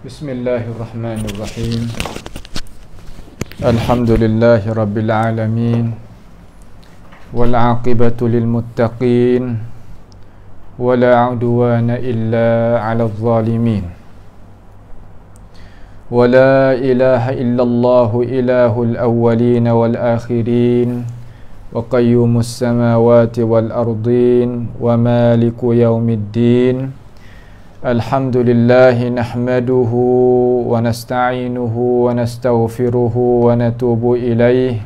Bismillahirrahmanirrahim. Alhamdulillahi rabbil alamin. Wal aqibatu lil muttaqin. Wala udwana illa 'alal zalimin. Wala ilaha illallah ilahul awwalin wal akhirin. Wa qayyumus samawati wal ardin wa maliku yaumiddin. Alhamdulillahi nahmaduhu wa nasta'inuhu wa nastaghfiruhu wa natubu ilayh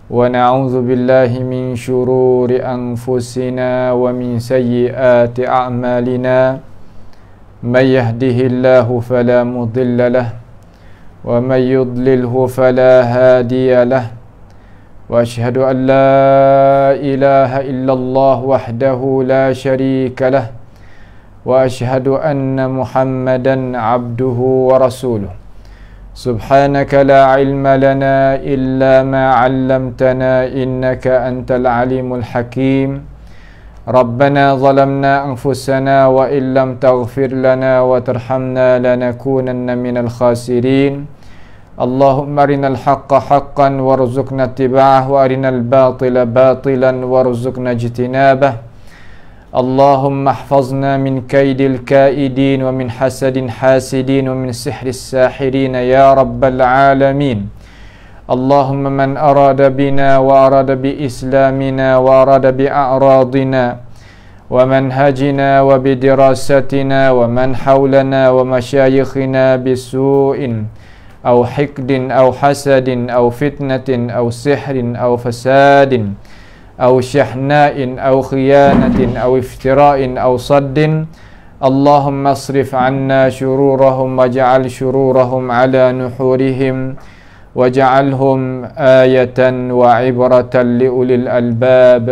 wa na'udzu billahi min shururi anfusina wa min sayyiati a'malina may yahdihillahu fala mudilla lahu wa may yudlilhu fala hadiya lahu wa ashhadu an la ilaha illallah wahdahu la sharika lahu wa ashhadu anna Muhammadan abduhu wa rasuluh. Subhanaka la ilma lana illa ma 'allamtana innaka antal alimul hakim. Rabbana zalamna anfusana wa illam taghfir lana wa tarhamna lanakunanna minal khasirin. Allahumma arinal haqqa haqqan warzuqna ittiba'ah wa arinal batila batilan warzuqna ijtinabah. Allahumma ihfazna min kaidil kaidin wa min hasadin hasidin wa min sihris sahirin ya rabbal alamin. Allahumma man arada bina wa arada bi islamina wa arada bi a'radina wa manhajina wa bi dirasatina wa man hawlana wa masyayikhina bisu'in aw hikdin aw hasadin aw fitnatin aw sihrin aw fasadin أو شحناء أو خيانة أو افتراء أو صد. اللهم اصرف عنا شرورهم واجعل شرورهم على نحورهم واجعلهم آية وعبرة لأولي الألباب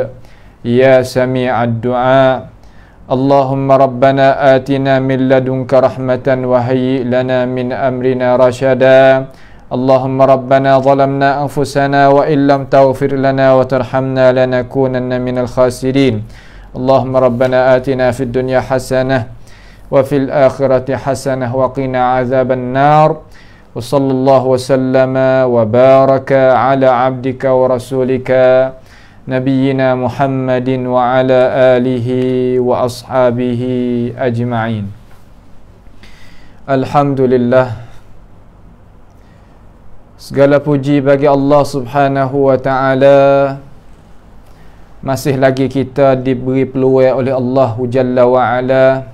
يا سميع الدعاء. اللهم ربنا آتنا من لدنك رحمة وهيئ لنا من أمرنا رشدا. اللهم ربنا ظلمنا أنفسنا وإن لم تغفر لنا وترحمنا لنكونن من الخاسرين. اللهم ربنا آتنا في الدنيا حسنة وفي الآخرة حسنة وقنا عذاب النار. وصلى الله وسلم وبارك على عبدك ورسولك نبينا محمد وعلى آله وأصحابه أجمعين. الحمد لله. Segala puji bagi Allah Subhanahu wa ta'ala. Masih lagi kita diberi peluang oleh Allah Jalla wa ala,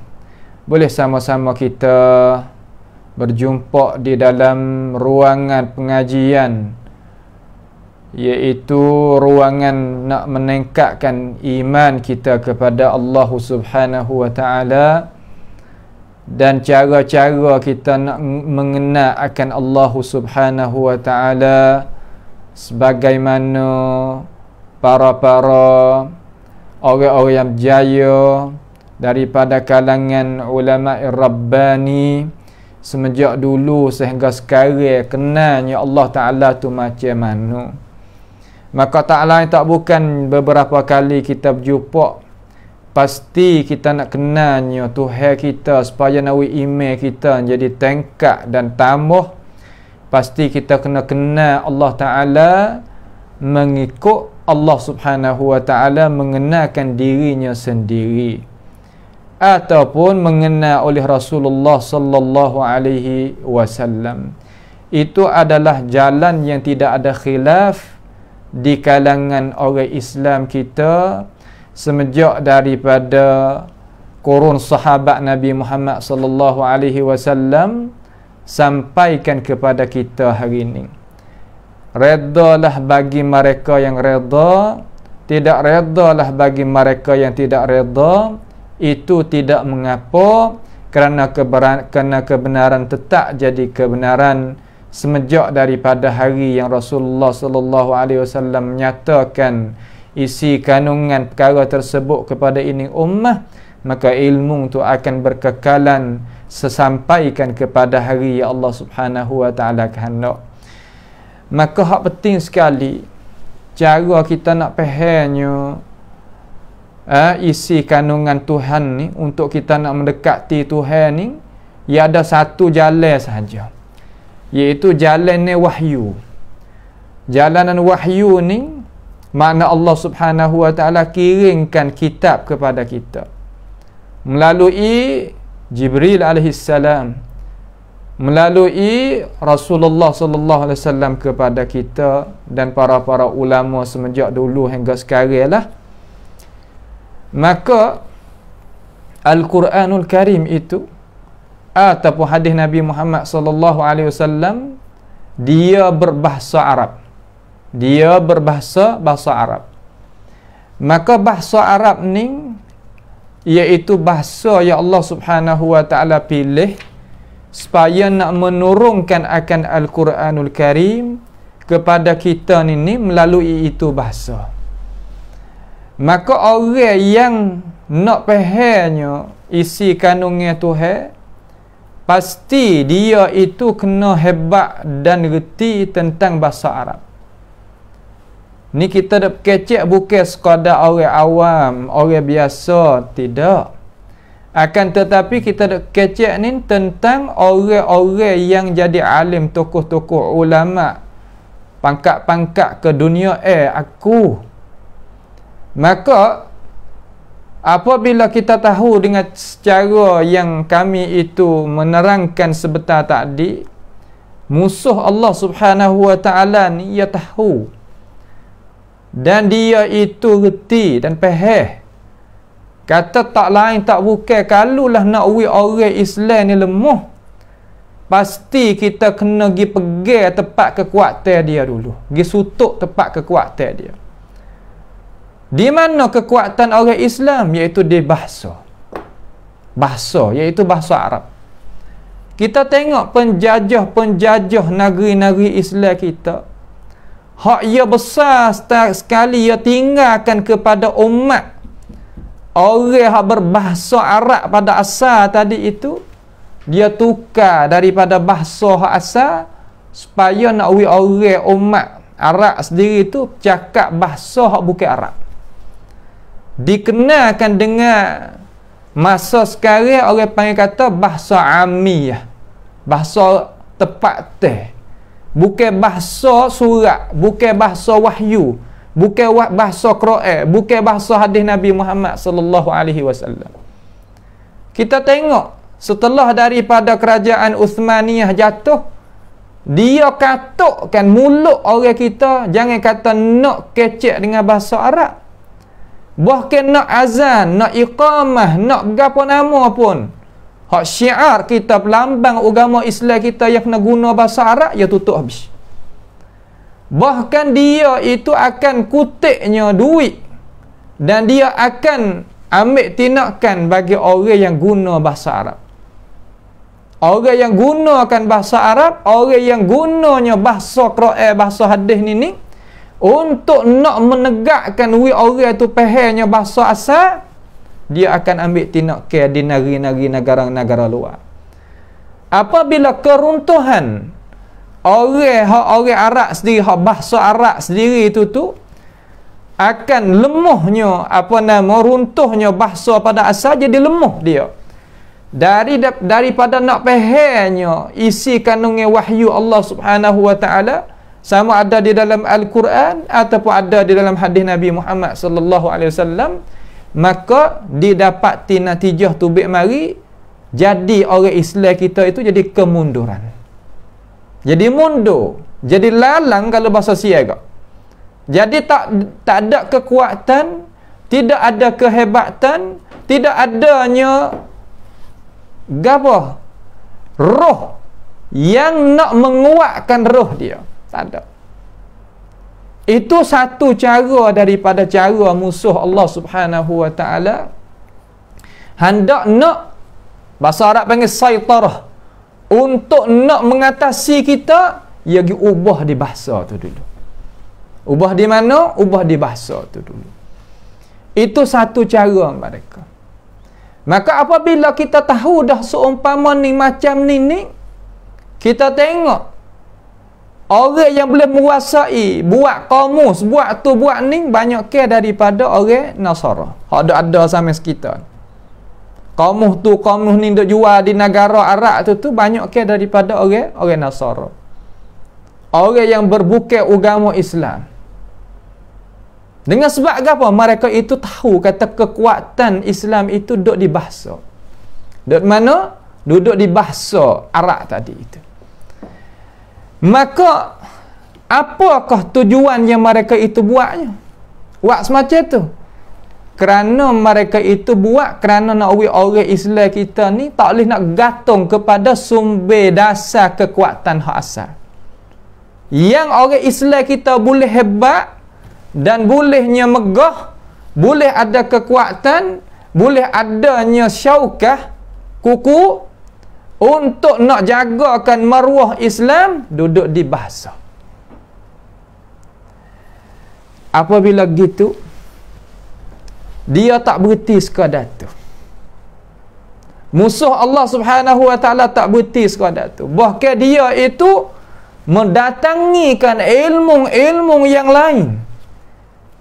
boleh sama-sama kita berjumpa di dalam ruangan pengajian, iaitu ruangan nak meningkatkan iman kita kepada Allah Subhanahu wa ta'ala dan cara-cara kita nak mengenal akan Allah Subhanahu wa ta'ala sebagaimana para orang-orang yang berjaya daripada kalangan ulama Rabbani semenjak dulu sehingga sekarang kenalnya Allah Ta'ala tu macam mana. Maka tak lain tak bukan beberapa kali kita berjumpa, pasti kita nak kenalnya Tuhan kita supaya nawi iman kita jadi tengkak dan tambah. Pasti kita kena kenal Allah Ta'ala, mengikut Allah Subhanahu wa ta'ala, mengenalkan dirinya sendiri ataupun mengenal oleh Rasulullah sallallahu alaihi wasallam. Itu adalah jalan yang tidak ada khilaf di kalangan orang Islam kita semenjak daripada kurun sahabat Nabi Muhammad sallallahu alaihi wasallam sampaikan kepada kita hari ini. Redalah bagi mereka yang reda, tidak redalah bagi mereka yang tidak reda. Itu tidak mengapa, kerana kebenaran tetap jadi kebenaran semenjak daripada hari yang Rasulullah sallallahu alaihi wasallam menyatakan isi kandungan perkara tersebut kepada ini ummah, maka ilmu itu akan berkekalan sesampaikan kepada hari yang Allah Subhanahu wa ta'ala kehendak. Maka hak penting sekali cara kita nak fahamnya isi kandungan Tuhan ni, untuk kita nak mendekati Tuhan ni, ia ada satu jalan sahaja, iaitu jalan wahyu. Jalanan wahyu ni makna Allah Subhanahu wa taala kirimkan kitab kepada kita melalui Jibril alaihi salam, melalui Rasulullah sallallahu alaihi wasallam kepada kita dan para ulama semenjak dulu hingga sekarang lah. Maka Al-Quranul Karim itu ataupun hadis Nabi Muhammad sallallahu alaihi wasallam, dia berbahasa Arab. Dia berbahasa Arab. Maka bahasa Arab ni iaitu bahasa yang Allah Subhanahu wa taala pilih supaya nak menurunkan akan Al-Quranul Karim kepada kita ni melalui itu bahasa. Maka orang yang nak fahamnya isi kandungnya Tuhan, pasti dia itu kena hebat dan reti tentang bahasa Arab. Ni kita dak kecek bukan sekadar orang awam, orang biasa, tidak. Akan tetapi kita dak kecek ni tentang orang-orang yang jadi alim, tokoh-tokoh ulama, pangkat-pangkat ke dunia aku. Maka apabila kita tahu dengan secara yang kami itu menerangkan sebentar tadi, musuh Allah Subhanahu wa taala ni ia tahu dan dia itu reti dan faham. Kata tak lain tak bukan, kalulah nak orang Islam ni lemah, pasti kita kena pergi pegang tempat kekuatan dia dulu, pergi sutuk tempat kekuatan dia. Di mana kekuatan orang Islam? Iaitu di bahasa, iaitu bahasa Arab. Kita tengok penjajah negeri-negeri Islam kita, hak ia besar sekali, ia tinggalkan kepada umat orang yang berbahasa Arab pada asal tadi itu. Dia tukar daripada bahasa hak asal supaya nak orang umat Arab sendiri itu cakap bahasa hak bukan Arab. Dikenalkan dengan masa sekarang orang panggil kata bahasa amiyah, bahasa tepat teh. Bukan bahasa surat, bukan bahasa wahyu, bukan bahasa Quran, bukan bahasa hadis Nabi Muhammad sallallahu alaihi wasallam. Kita tengok setelah daripada kerajaan Uthmaniyah jatuh, dia katukkan mulut orang kita jangan kata nak kecek dengan bahasa Arab. Bahkan nak azan, nak iqamah, nak gapo nama pun, hak syiar kita, pelambang agama Islam kita yang kena guna bahasa Arab, ia tutup habis. Bahkan dia itu akan kutiknya duit dan dia akan ambil tindakan bagi orang yang guna bahasa Arab. Orang yang gunakan bahasa Arab, orang yang gunanya bahasa Quran, bahasa hadis ni untuk nak menegakkan orang itu fahamnya bahasa asal, dia akan ambil tindakan di negeri-negeri negara-negara luar. Apabila keruntuhan orang Arab sendiri, bahasa Arab sendiri itu akan lemahnya runtuhnya bahasa pada asal, jadi lemah dia. Daripada nak fahamnya isi kandungan wahyu Allah Subhanahu wa taala, sama ada di dalam Al-Quran ataupun ada di dalam hadis Nabi Muhammad sallallahu alaihi wasallam, maka didapati natijah tubik mari jadi orang Islam kita itu jadi kemunduran, jadi mundur, jadi lalang kalau bahasa siaga. Jadi tak ada kekuatan, tidak ada kehebatan, tidak adanya roh yang nak menguatkan roh dia, tak ada. Itu satu cara daripada cara musuh Allah Subhanahu wa taala hendak nak, bahasa Arab panggil saitarah, untuk nak mengatasi kita, ia pergi ubah di bahasa tu dulu. Ubah di mana? Ubah di bahasa tu dulu. Itu satu cara mereka. Maka apabila kita tahu dah seumpama ni macam ni, kita tengok orang yang boleh menguasai, buat kamus, buat tu, buat ni, banyak ke daripada orang Nasara. Hak ada sampai sekitar. kaum ni duk jual di negara Arab tu banyak ke daripada orang Nasara. Orang yang berbukan agama Islam. Dengan sebab apa? Mereka itu tahu kata kekuatan Islam itu duduk di bahasa. Duduk mana? Duduk di bahasa Arab tadi itu. Maka apakah tujuan yang mereka itu buatnya? Buat semacam tu. Kerana mereka itu buat kerana nak orang Islam kita ni tak boleh nak gantung kepada sumber dasar kekuatan hak asal. Yang orang Islam kita boleh hebat dan bolehnya megah, boleh ada kekuatan, boleh adanya syaukah, kuku untuk nak jagakan maruah Islam duduk di bahasa. Apabila gitu, dia tak berhenti sekadar tu. Musuh Allah Subhanahu wa taala tak berhenti sekadar tu. Bahkan dia itu mendatangikan ilmu-ilmu yang lain.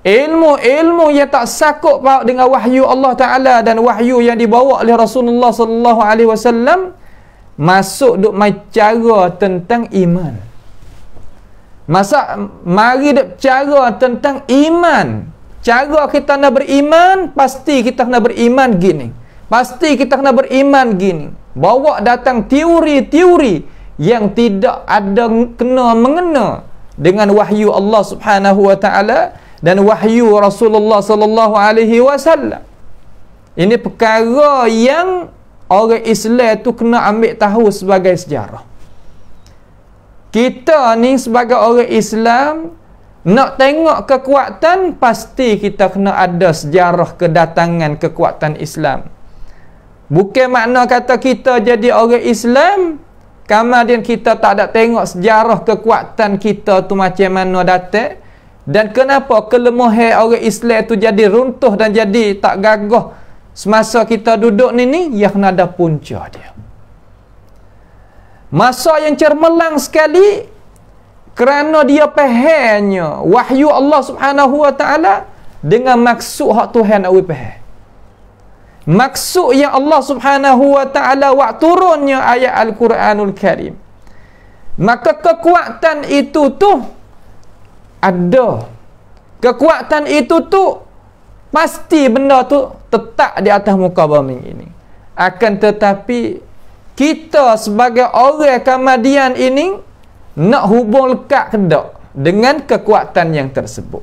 Ilmu-ilmu yang tak sakut paut dengan wahyu Allah Ta'ala dan wahyu yang dibawa oleh Rasulullah sallallahu alaihi wasallam, masuk duk cara tentang iman. Mari duk cara tentang iman. Cara kita nak beriman, pasti kita nak beriman gini. Pasti kita nak beriman gini. Bawa datang teori-teori yang tidak ada kena mengena dengan wahyu Allah Subhanahu wa taala dan wahyu Rasulullah sallallahu alaihi wasallam. Ini perkara yang orang Islam tu kena ambil tahu sebagai sejarah. Kita ni sebagai orang Islam nak tengok kekuatan, pasti kita kena ada sejarah kedatangan kekuatan Islam. Bukan makna kata kita jadi orang Islam kemudian kita tak ada tengok sejarah kekuatan kita tu macam mana datang. Dan kenapa kelemahan orang Islam tu jadi runtuh dan jadi tak gagah semasa kita duduk ni yang kena ada punca dia. Masa yang cermelang sekali kerana dia fahamnya wahyu Allah Subhanahu wa taala dengan maksud hak Tuhan nak faham. Maksud yang Allah Subhanahu wa taala wak turunnya ayat Al-Quranul Karim. Maka kekuatan itu tu ada. Kekuatan itu tu pasti benda tu tetap di atas muka bumi ini. Akan tetapi kita sebagai orang kemudian ini nak hubung lekat ke tak dengan kekuatan yang tersebut.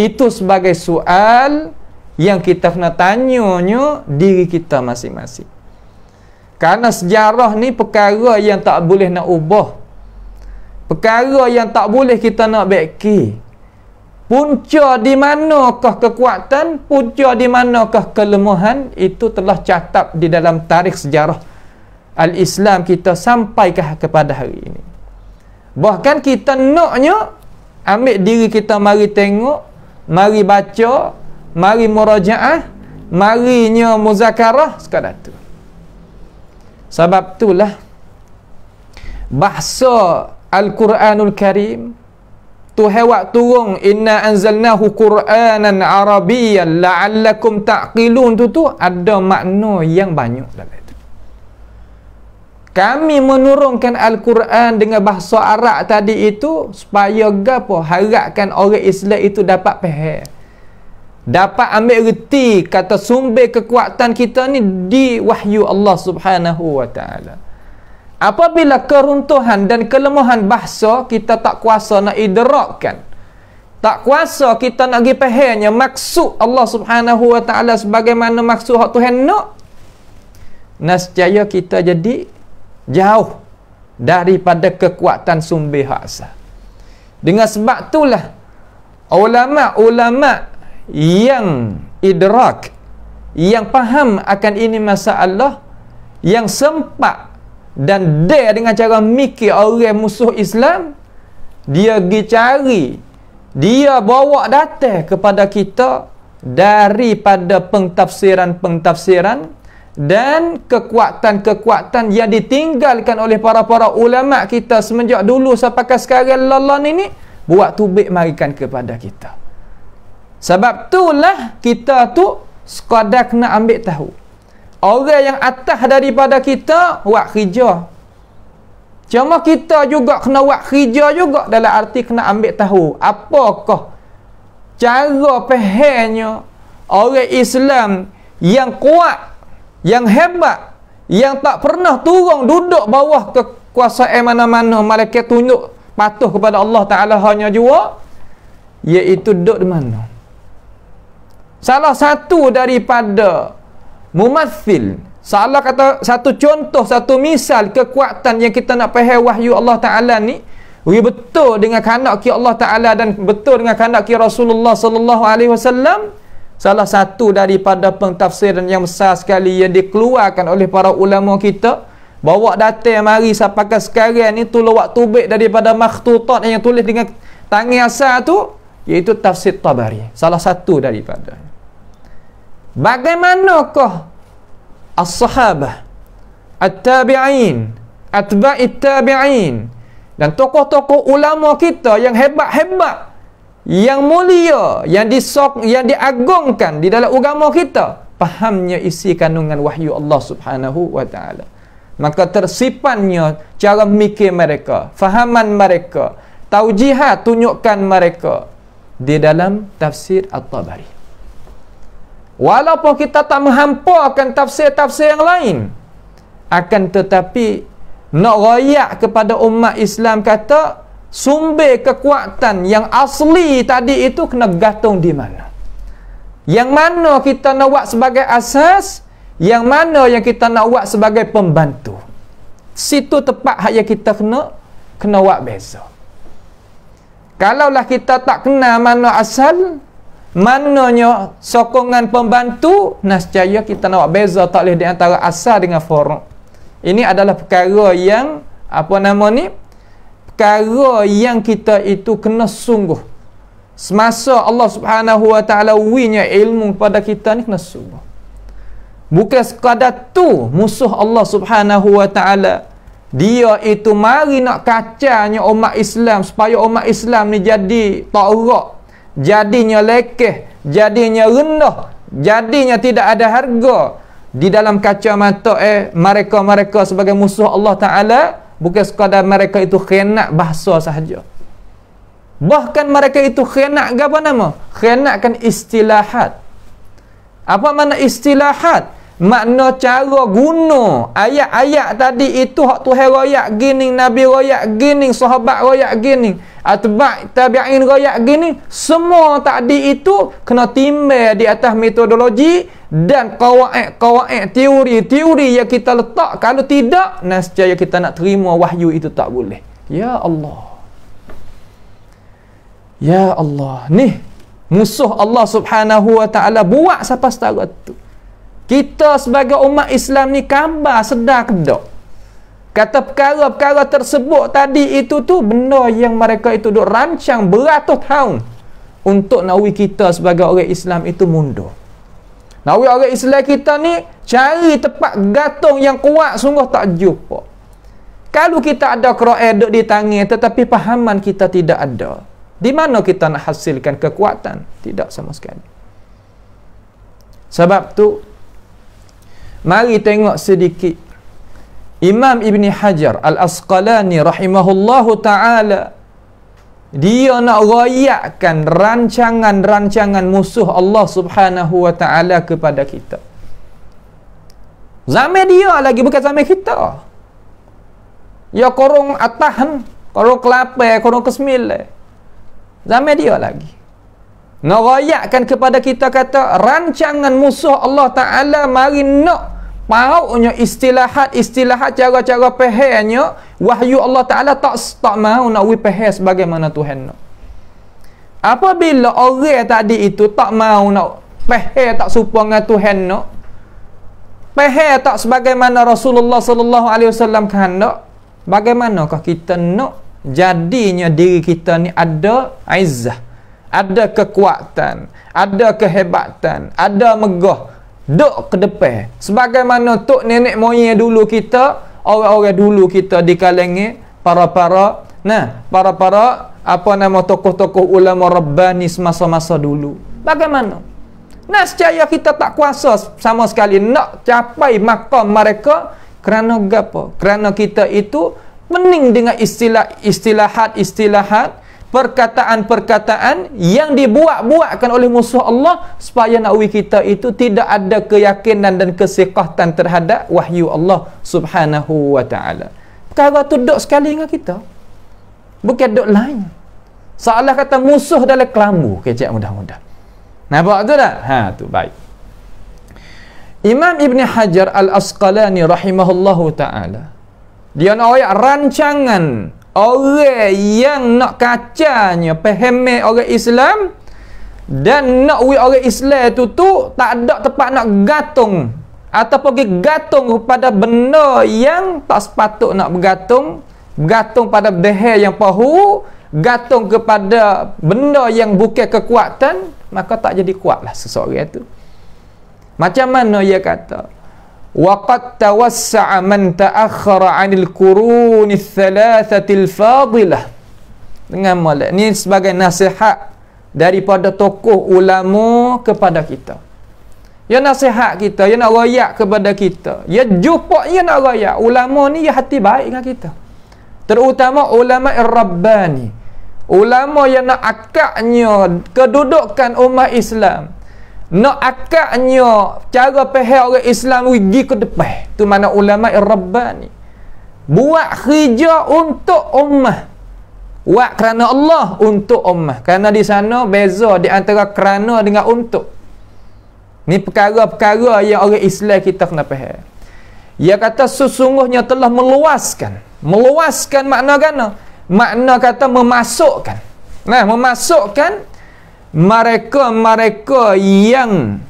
Itu sebagai soal yang kita kena tanyanya diri kita masing-masing. Karena sejarah ni perkara yang tak boleh nak ubah. Perkara yang tak boleh kita nak beki. Punca di manakah kekuatan, punca di manakah kelemahan, itu telah catat di dalam tarikh sejarah Al-Islam kita sampai kepada hari ini. Bahkan kita naknya ambil diri kita mari tengok, mari baca, mari murajaah, marinya muzakarah sekadar tu. Sebab itulah bahasa Al-Quranul Karim Tuhan wak turun inna anzalnahu Qur'anan Arabiyyan la'allakum ta'qilun tu ada makna yang banyak dalam itu. Kami menurunkan Al-Quran dengan bahasa Arab tadi itu supaya gapo harapkan orang Islam itu dapat faham, dapat ambil reti kata sumber kekuatan kita ni di wahyu Allah Subhanahu wa taala. Apabila keruntuhan dan kelemahan bahasa kita tak kuasa nak idrakkan, tak kuasa kita nak pergi fahamnya maksud Allah Subhanahu wa taala sebagaimana maksud hak Tuhan nak, nescaya kita jadi jauh daripada kekuatan sumber hak asal. Dengan sebab itulah ulama-ulama yang idrak, yang faham akan ini masalah, yang sempat dan dia dengan cara mikir orang musuh Islam, dia pergi cari, dia bawa data kepada kita daripada pentafsiran-pentafsiran dan kekuatan-kekuatan yang ditinggalkan oleh para ulama kita semenjak dulu sampai sekarang lalan ini, buat tubik marikan kepada kita. Sebab itulah kita tu sekadar kena ambil tahu Orang yang atas daripada kita buat kerja. Cuma kita juga kena buat kerja juga, dalam arti kena ambil tahu apakah cara fahamnya orang Islam yang kuat, yang hebat, yang tak pernah turun duduk bawah kekuasaan mana-mana, malaikat tunjuk patuh kepada Allah Ta'ala hanya jua, iaitu duduk di mana. Salah satu daripada mumathil, salah kata satu contoh, satu misal kekuatan yang kita nak faham wahyu Allah Ta'ala ni, betul dengan kehendak Allah Ta'ala dan betul dengan kehendak Rasulullah sallallahu alaihi wasallam. Salah satu daripada pentafsiran yang besar sekali yang dikeluarkan oleh para ulama kita, bawa datang mari sampai sekarang ni, tolong waktu baik daripada makhtutat yang tulis dengan tangan asal tu, iaitu tafsir Tabari. Salah satu daripada. Bagaimanakah as-sahabah, at-tabi'in, atba'it tabi'in dan tokoh-tokoh ulama kita yang hebat-hebat, yang mulia, yang diagungkan di dalam agama kita, fahamnya isi kandungan wahyu Allah Subhanahu wa ta'ala. Maka tersipannya cara mikir mereka, fahaman mereka, taujihat tunjukkan mereka di dalam tafsir At-Tabari. Walaupun kita tak menghampakan tafsir-tafsir yang lain, akan tetapi nak royak kepada umat Islam kata sumber kekuatan yang asli tadi itu kena gantung di mana. Yang mana kita nak buat sebagai asas, yang mana yang kita nak buat sebagai pembantu. Situ tepat yang kita kena buat beza. Kalaulah kita tak kenal mana asal, mananya sokongan pembantu, nescaya kita nak buat beza tak boleh di antara asal dengan furu'. Ini adalah perkara yang perkara yang kita itu kena sungguh. Semasa Allah Subhanahu wa ta'ala winya ilmu kepada kita ni, kena sungguh. Bukan sekadar tu musuh Allah Subhanahu wa ta'ala, dia itu mari nak kacanya umat Islam supaya umat Islam ni jadi ta'urak, jadinya lekeh, jadinya rendah, jadinya tidak ada harga di dalam kacamata mereka-mereka sebagai musuh Allah Ta'ala. Bukan sekadar mereka itu khianat bahasa sahaja, bahkan mereka itu khianat apa nama? Khianatkan istilahat. Apa makna istilahat? Makna cara guna ayat-ayat tadi itu, hak Tuhan royak gini, Nabi royak gini, sahabat royak gini, atba' tabi'in royak gini, semua tadi itu kena timbal di atas metodologi dan kawaid teori-teori yang kita letak. Kalau tidak, nescaya kita nak terima wahyu itu tak boleh. Ya Allah, ya Allah, ni musuh Allah Subhanahu wa ta'ala buat sampai setara tu. Kita sebagai umat Islam ni khabar sedar kedak kata perkara-perkara tersebut tadi itu tu benda yang mereka itu duk rancang beratus tahun untuk nawi kita sebagai orang Islam itu mundur. Nawi orang Islam kita ni cari tempat gantung yang kuat sungguh tak jumpa. Kalau kita ada Quran duk di tangan tetapi pahaman kita tidak ada, di mana kita nak hasilkan kekuatan? Tidak sama sekali. Sebab tu mari tengok sedikit Imam Ibn Hajar Al-Asqalani rahimahullahu ta'ala, dia nak royakkan rancangan-rancangan musuh Allah Subhanahu wa ta'ala kepada kita. Zaman dia lagi, bukan zaman kita. Ya korong atahan, korong ke-8, korong ke-9. Zaman dia lagi. Nak royakkan kepada kita kata rancangan musuh Allah Ta'ala, mari nak pautnya istilahat-istilahat, cara-cara fahamnya wahyu Allah Ta'ala tak mau nak faham sebagaimana Tuhan nak. Apabila orang tadi itu tak mau nak faham, tak serupa dengan Tuhan nak, faham tak sebagaimana Rasulullah sallallahu alaihi wasallam kehendak, bagaimanakah kita nak jadinya diri kita ni ada izzah, ada kekuatan, ada kehebatan, ada megah, duk ke depan sebagaimana tok nenek moyang dulu kita, orang-orang dulu kita di kalangan para tokoh-tokoh ulama rabbani semasa-masa dulu. Bagaimana Nescaya kita tak kuasa sama sekali nak capai maqam mereka. Kerana gapo? Kerana kita itu pening dengan istilahat, perkataan-perkataan yang dibuat-buatkan oleh musuh Allah supaya nakwi kita itu tidak ada keyakinan dan kesiqatan terhadap wahyu Allah Subhanahu wa taala. Perkara tu duk sekali dengan kita. Bukan duk lain. Seolah kata musuh dalam kelambu, kecek mudah-mudah. Nampak tu tak? Ha, tu baik. Imam Ibn Hajar Al-Asqalani rahimahullahu ta'ala, dia nak ayat rancangan orang yang nak kacanya fahami orang Islam dan nak orang Islam tu tak ada tempat nak gantung atau pergi gantung kepada benda yang tak sepatut nak bergantung pada deher yang pahu, gantung kepada benda yang bukan kekuatan, maka tak jadi kuatlah seseorang itu. Macam mana ia kata? Waqad tawassa'a man ta'akhkhara 'anil quruni ats-tsalatsatil fadilah. Dengan molek ni sebagai nasihat daripada tokoh ulama kepada kita. Ya nasihat kita, ya nak royak kepada kita. Ya jumpa, ya nak royak. Ulama ni ya hati baik dengan kita. Terutama ulama ar-rabbani. Ulama yang nak akaknya kedudukan umat Islam. Nak akaknya cara faham orang Islam pergi ke depan. Tu mana ulama ar-rabbani. Buat kerja untuk ummah. Buat kerana Allah untuk ummah. Kerana di sana beza di antara kerana dengan untuk. Ni perkara-perkara yang orang Islam kita kena faham. Dia kata sesungguhnya telah meluaskan. Meluaskan makna gana? Makna kata memasukkan. Nah, memasukkan mereka yang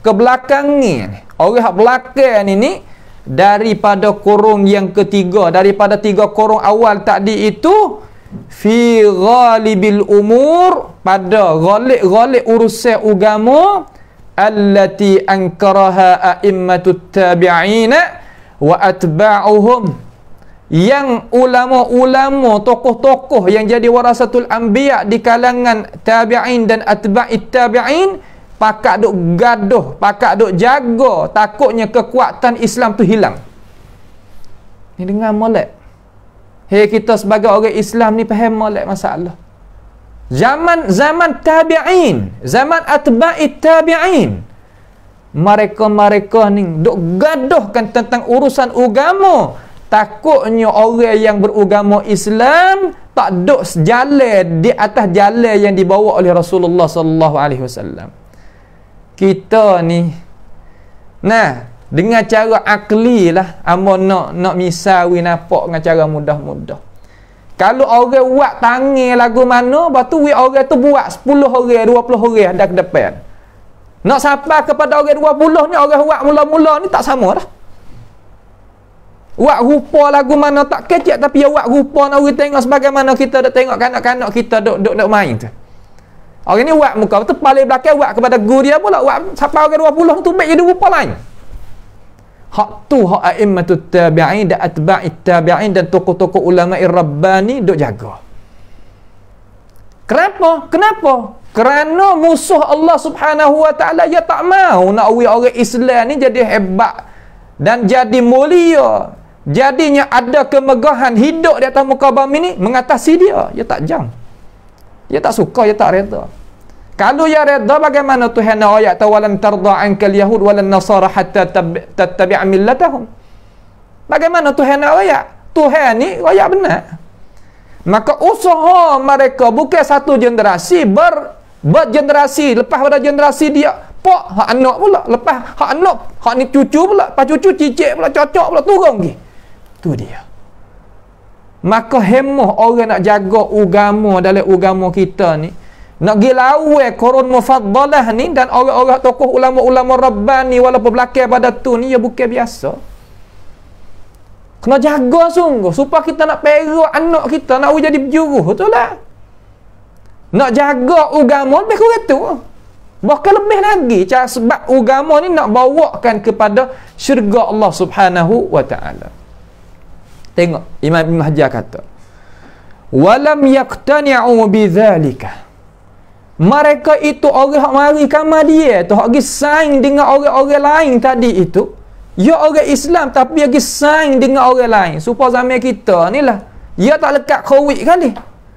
kebelakangnya, orang hak belakang ini daripada kurung yang ketiga, daripada 3 kurung awal tadi itu, fi ghalibil umur, pada ghalib urusan agama, allati ankaraha a'immatut tabi'ina wa atba'uhum, yang ulama-ulama, tokoh-tokoh yang jadi warasatul anbiya di kalangan tabi'in dan atba'it tabi'in, pakak duk gaduh, pakak duk jaga, takutnya kekuatan Islam tu hilang. Ni dengar molek. Hei, kita sebagai orang Islam ni faham molek masalah. Zaman tabi'in, zaman atba'it tabi'in, mereka ni duk gaduhkan tentang urusan agama. Takutnya orang yang beragama Islam tak duk sejalan di atas jalan yang dibawa oleh Rasulullah sallallahu alaihi wasallam. Kita ni dengan cara akli lah, amo nak misawi nampak dengan cara mudah-mudah. Kalau orang buat tangi lagu mana, batu orang tu buat 10 orang, 20 orang dah ke depan. Nak sampai kepada orang 20 ni, orang buat mula-mula ni tak sama dah. Wak rupa lagu mana tak kecek, tapi ya wak rupa nak orang tengok sebagaimana kita dah tengok kanak-kanak kita duk main tu. Orang ni wak muka tu paling belakang wak kepada guru dia pula, wak sampai orang 20 tu baik jadi rupa lain. Hak tu hak a'immatut tabi'in dan atba'it tabi'in dan tokoh-tokoh ulama ar-rabbani duk jaga. Kenapa? Kerana musuh Allah Subhanahu wa taala dia tak mau nak orang Islam ni jadi hebat dan jadi mulia. Jadinya ada kemegahan hidup di atas muka bumi ni mengatasi dia. Dia tak jam. Dia tak suka, dia tak reda. Kalau dia reda, bagaimana Tuhan ayat tawalan tarda ankal yahud walan nasara hatta tattabi'a millatahum. Bagaimana Tuhan ayat? Tuhan ni ayat benar. Maka usaha mereka bukan satu generasi, bergenerasi, lepas pada generasi dia pak hak anak pula, lepas hak anak, hak ni cucu pula, lepas cucu cicit pula, cocok pula, turun lagi. Tu dia. Maka hemah orang nak jaga agama dalam agama kita ni, nak pergi lawan korun mufaddalah ni dan orang-orang tokoh ulama-ulama rabbani walaupun belakang pada tu ni, ya bukan biasa. Kena jaga sungguh supaya kita nak perak anak kita nak jadi berjuruh, betul lah. Nak jaga agama lebih kurang tu. Bahkan lebih lagi sebab agama ni nak bawakan kepada syurga Allah Subhanahu wa taala. Tengok Imam Ibn Hajar kata, walam yaqtani'u bidzalika. Mereka itu orang hak mari kamar dia tu, hak pergi saing dengan orang-orang lain tadi itu. Ya orang Islam tapi dia pergi saing dengan orang lain. Supaya zaman kita ni lah, dia tak lekat COVID kali.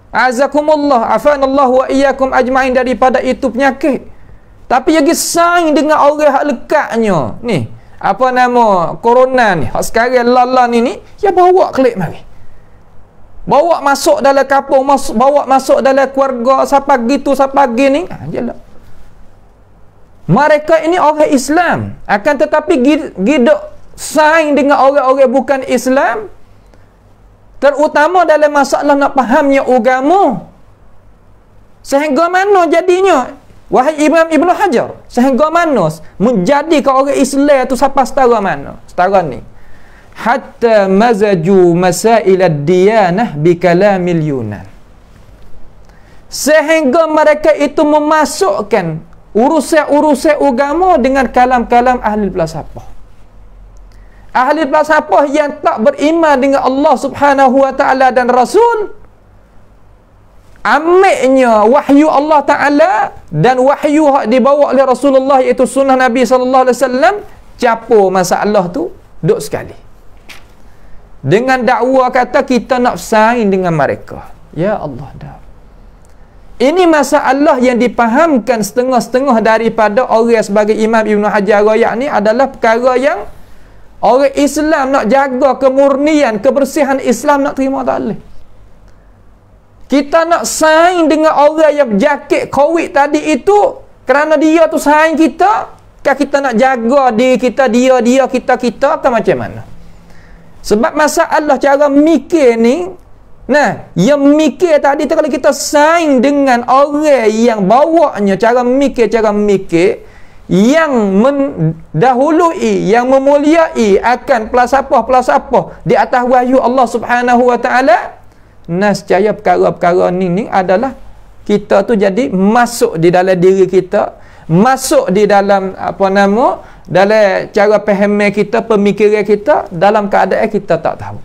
Azakumullah, afanallahu wa iyyakum ajma'in daripada itu penyakit. Tapi dia pergi saing dengan orang hak lekatnya. Ni, apa nama corona ni, hak sekarang lala ni, dia bawa kelip mari. Bawa masuk dalam kampung, bawa masuk dalam keluarga, siapa gitu, siapa gini. Jelah. Mereka ini orang Islam, akan tetapi gidok saing dengan orang-orang bukan Islam, terutama dalam masalah nak fahamnya agama. Sehingga mana jadinya, wahai Imam Ibn Hajar, sehingga mana menjadi ke orang Islam tu sampai setara mana? Setara ni. Hatta mazaju masail ad-diyanah bi kalamil Yunan. Sehingga mereka itu memasukkan urusan-urusan agama dengan kalam-kalam ahli falsafah. Ahli falsafah yang tak beriman dengan Allah Subhanahu wa taala dan Rasul, amiknya wahyu Allah taala dan wahyu yang dibawa oleh Rasulullah, iaitu sunnah Nabi sallallahu alaihi wasallam, capur masalah tu duk sekali. Dengan dakwa kata kita nak saing dengan mereka. Ya Allah dah. Ini masalah yang dipahamkan setengah-setengah daripada orang sebagai Imam Ibn Hajar Rayak ni adalah perkara yang orang Islam nak jaga kemurnian, kebersihan Islam nak terima tak boleh. Kita nak saing dengan orang yang berjakit COVID tadi itu kerana dia tu saing kita, kan kita nak jaga diri kita, dia, kita kan macam mana? Sebab masalah cara mikir ni, nah, yang mikir tadi tu kalau kita saing dengan orang yang bawanya cara mikir yang mendahului, yang memuliai akan pelasapah di atas wahyu Allah Subhanahu wa taala, nescaya perkara-perkara ni adalah kita tu jadi masuk di dalam diri kita, masuk di dalam dalam cara faham kita, pemikiran kita, dalam keadaan kita tak tahu.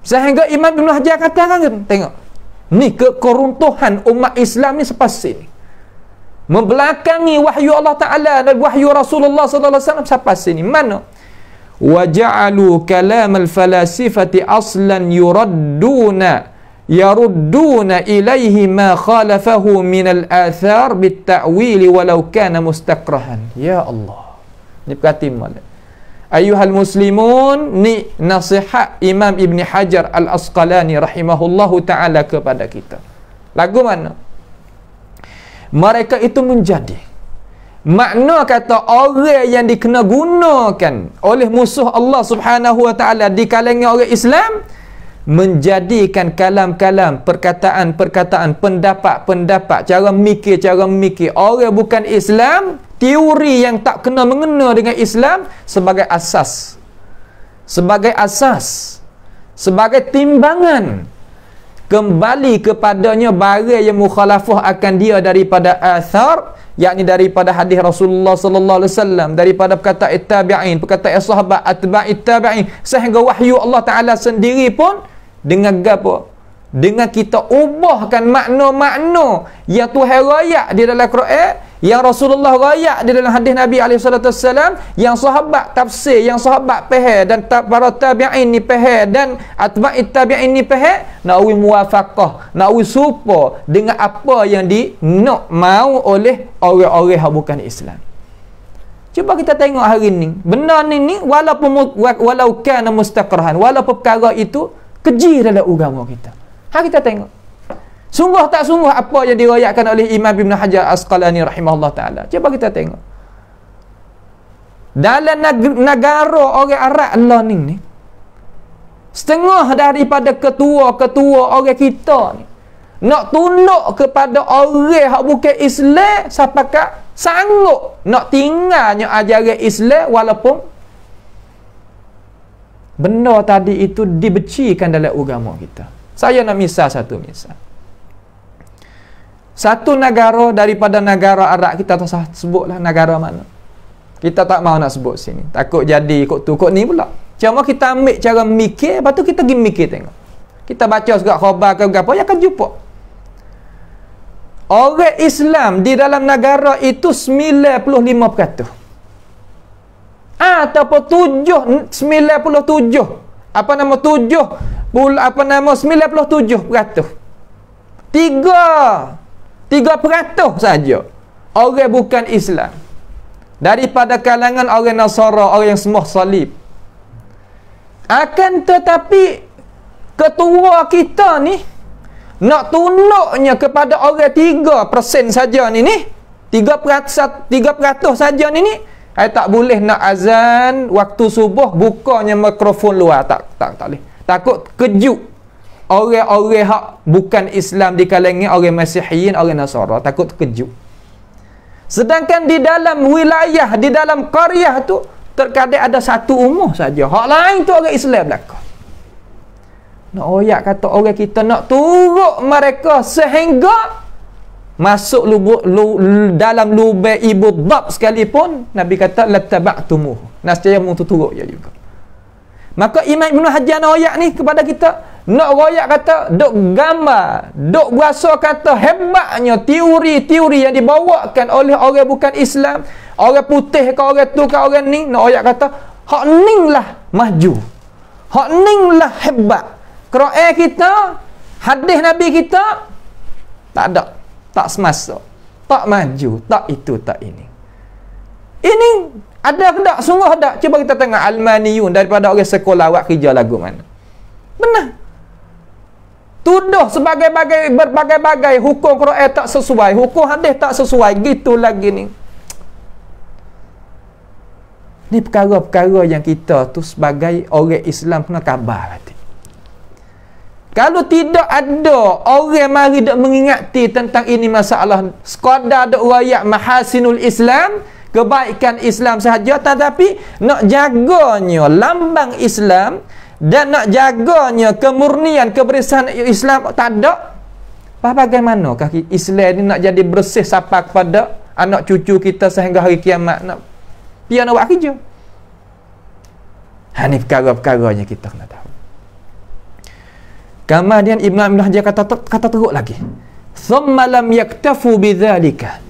Sehingga Imam Ibn Hajar katakan, tengok ni keruntuhan umat Islam ni sepasal ni, membelakangi wahyu Allah Ta'ala dan wahyu Rasulullah sallallahu alaihi wasallam sepasal ni. Mana? Wa ja'alu kalam al-falasifati aslan yarudduna ilaihi ma khalafahu min al-athar bit-ta'wili walau kana mustaqrahan. Ya Allah, ni perhati molek. Ayuhal muslimun, ni nasihat Imam Ibn Hajar Al-Asqalani rahimahullahu ta'ala kepada kita. Lagu mana? Mereka itu menjadi, makna kata orang yang dikena gunakan oleh musuh Allah Subhanahu wa ta'ala di kalangan orang Islam, menjadikan kalam-kalam, perkataan-perkataan, pendapat-pendapat, cara mikir orang bukan Islam, teori yang tak kena mengena dengan Islam sebagai asas, sebagai timbangan kembali kepadanya barang yang mukhalafah akan dia daripada athar, yakni daripada hadis Rasulullah sallallahu alaihi wasallam, daripada perkataan tabi'in, perkataan sahabat, atba'it tabi'in, sehingga wahyu Allah Taala sendiri pun dengan gapo? Dengan kita ubahkan makna-makna yang Tuhan rayak di dalam Quran, yang Rasulullah rayak di dalam hadis Nabi SAW, yang sahabat tafsir, yang sahabat faham, dan para tabi'in ni faham, dan atba'it tabi'in ni faham, nak uwi muwafaqah, nak uwi serupa dengan apa yang nak mau oleh orang-orang yang bukan Islam. Cuba kita tengok hari ni, benda ni walau kana mustaqrahan, walaupun perkara itu keji dalam agama kita. Kita tengok sungguh tak sungguh apa yang diriwayatkan oleh Imam Ibn Hajar Asqalani rahimahullah ta'ala. Cuba kita tengok dalam negara orang Arab lah ni, setengah daripada ketua-ketua orang kita ni nak tunduk kepada orang yang bukan Islam, siapakah sanggup nak tinggalnya ajaran Islam walaupun benda tadi itu dibecikan dalam agama kita. Saya nak satu misal. Satu negara daripada negara Arab, kita tak usah sebutlah negara mana. Kita tak mahu nak sebut sini. Takut jadi kok tu kok ni pula. Cuma kita ambil cara mikir, lepas tu kita pergi mikir tengok. Kita baca segala khabar ke apa, ya akan jumpa. Orang Islam di dalam negara itu 95%. Ataupun 97. Apa nama 97%. 3% saja orang bukan Islam. Daripada kalangan orang Nasara, orang yang sembah salib. Akan tetapi ketua kita ni nak tunduknya kepada orang 3% saja ni 3% saja ni tak boleh nak azan waktu subuh bukanya mikrofon luar, tak boleh. Takut kejut orang-orang hak bukan Islam di kalangan orang Masihiyin, orang Nasara, takut kejut. Sedangkan di dalam wilayah, di dalam qaryah tu terkadang ada satu umur saja, hak lain tu orang Islam belaka. Nak oyak kata orang kita nak turut mereka sehingga masuk dalam lubang ibu dhab sekalipun, Nabi kata lattaba'tumuh, nascaya mu turut je juga. Maka Imam Ibn Hajar nak oyak ni kepada kita, nak oyak kata dok gambar, dok berasa kata hebatnya teori-teori yang dibawakan oleh orang bukan Islam, orang putih ke orang tu ke orang ni, nak oyak kata hak ning lah maju, hak ning lah hebat. Quran kita, hadis Nabi kita tak ada, tak semasa, tak maju, tak itu, tak ini. Ini ada ke tak? Sungguh ada. Cuba kita tengok Almaniyun daripada orang sekolah awak kerja lagu mana. Benar. Tuduh berbagai-bagai hukum Quran tak sesuai, hukum hadis tak sesuai, gitu lagi ni. Ni perkara-perkara yang kita tu sebagai orang Islam kena khabar hati. Kalau tidak ada orang mari dak mengingati tentang ini masalah, sekadar dak rakyat mahasinul Islam, kebaikan Islam sahaja, tetapi nak jaganya lambang Islam dan nak jaganya kemurnian kebersihan Islam tak ada. Bagaimanakah Islam ni nak jadi bersih sampai kepada anak cucu kita sehingga hari kiamat, nak pian awak kerja. Ni perkara-perkaranya kita kena tahu. Kemudian Ibn Hajar kata teruk lagi, thumma lam yaktafu bidzalika.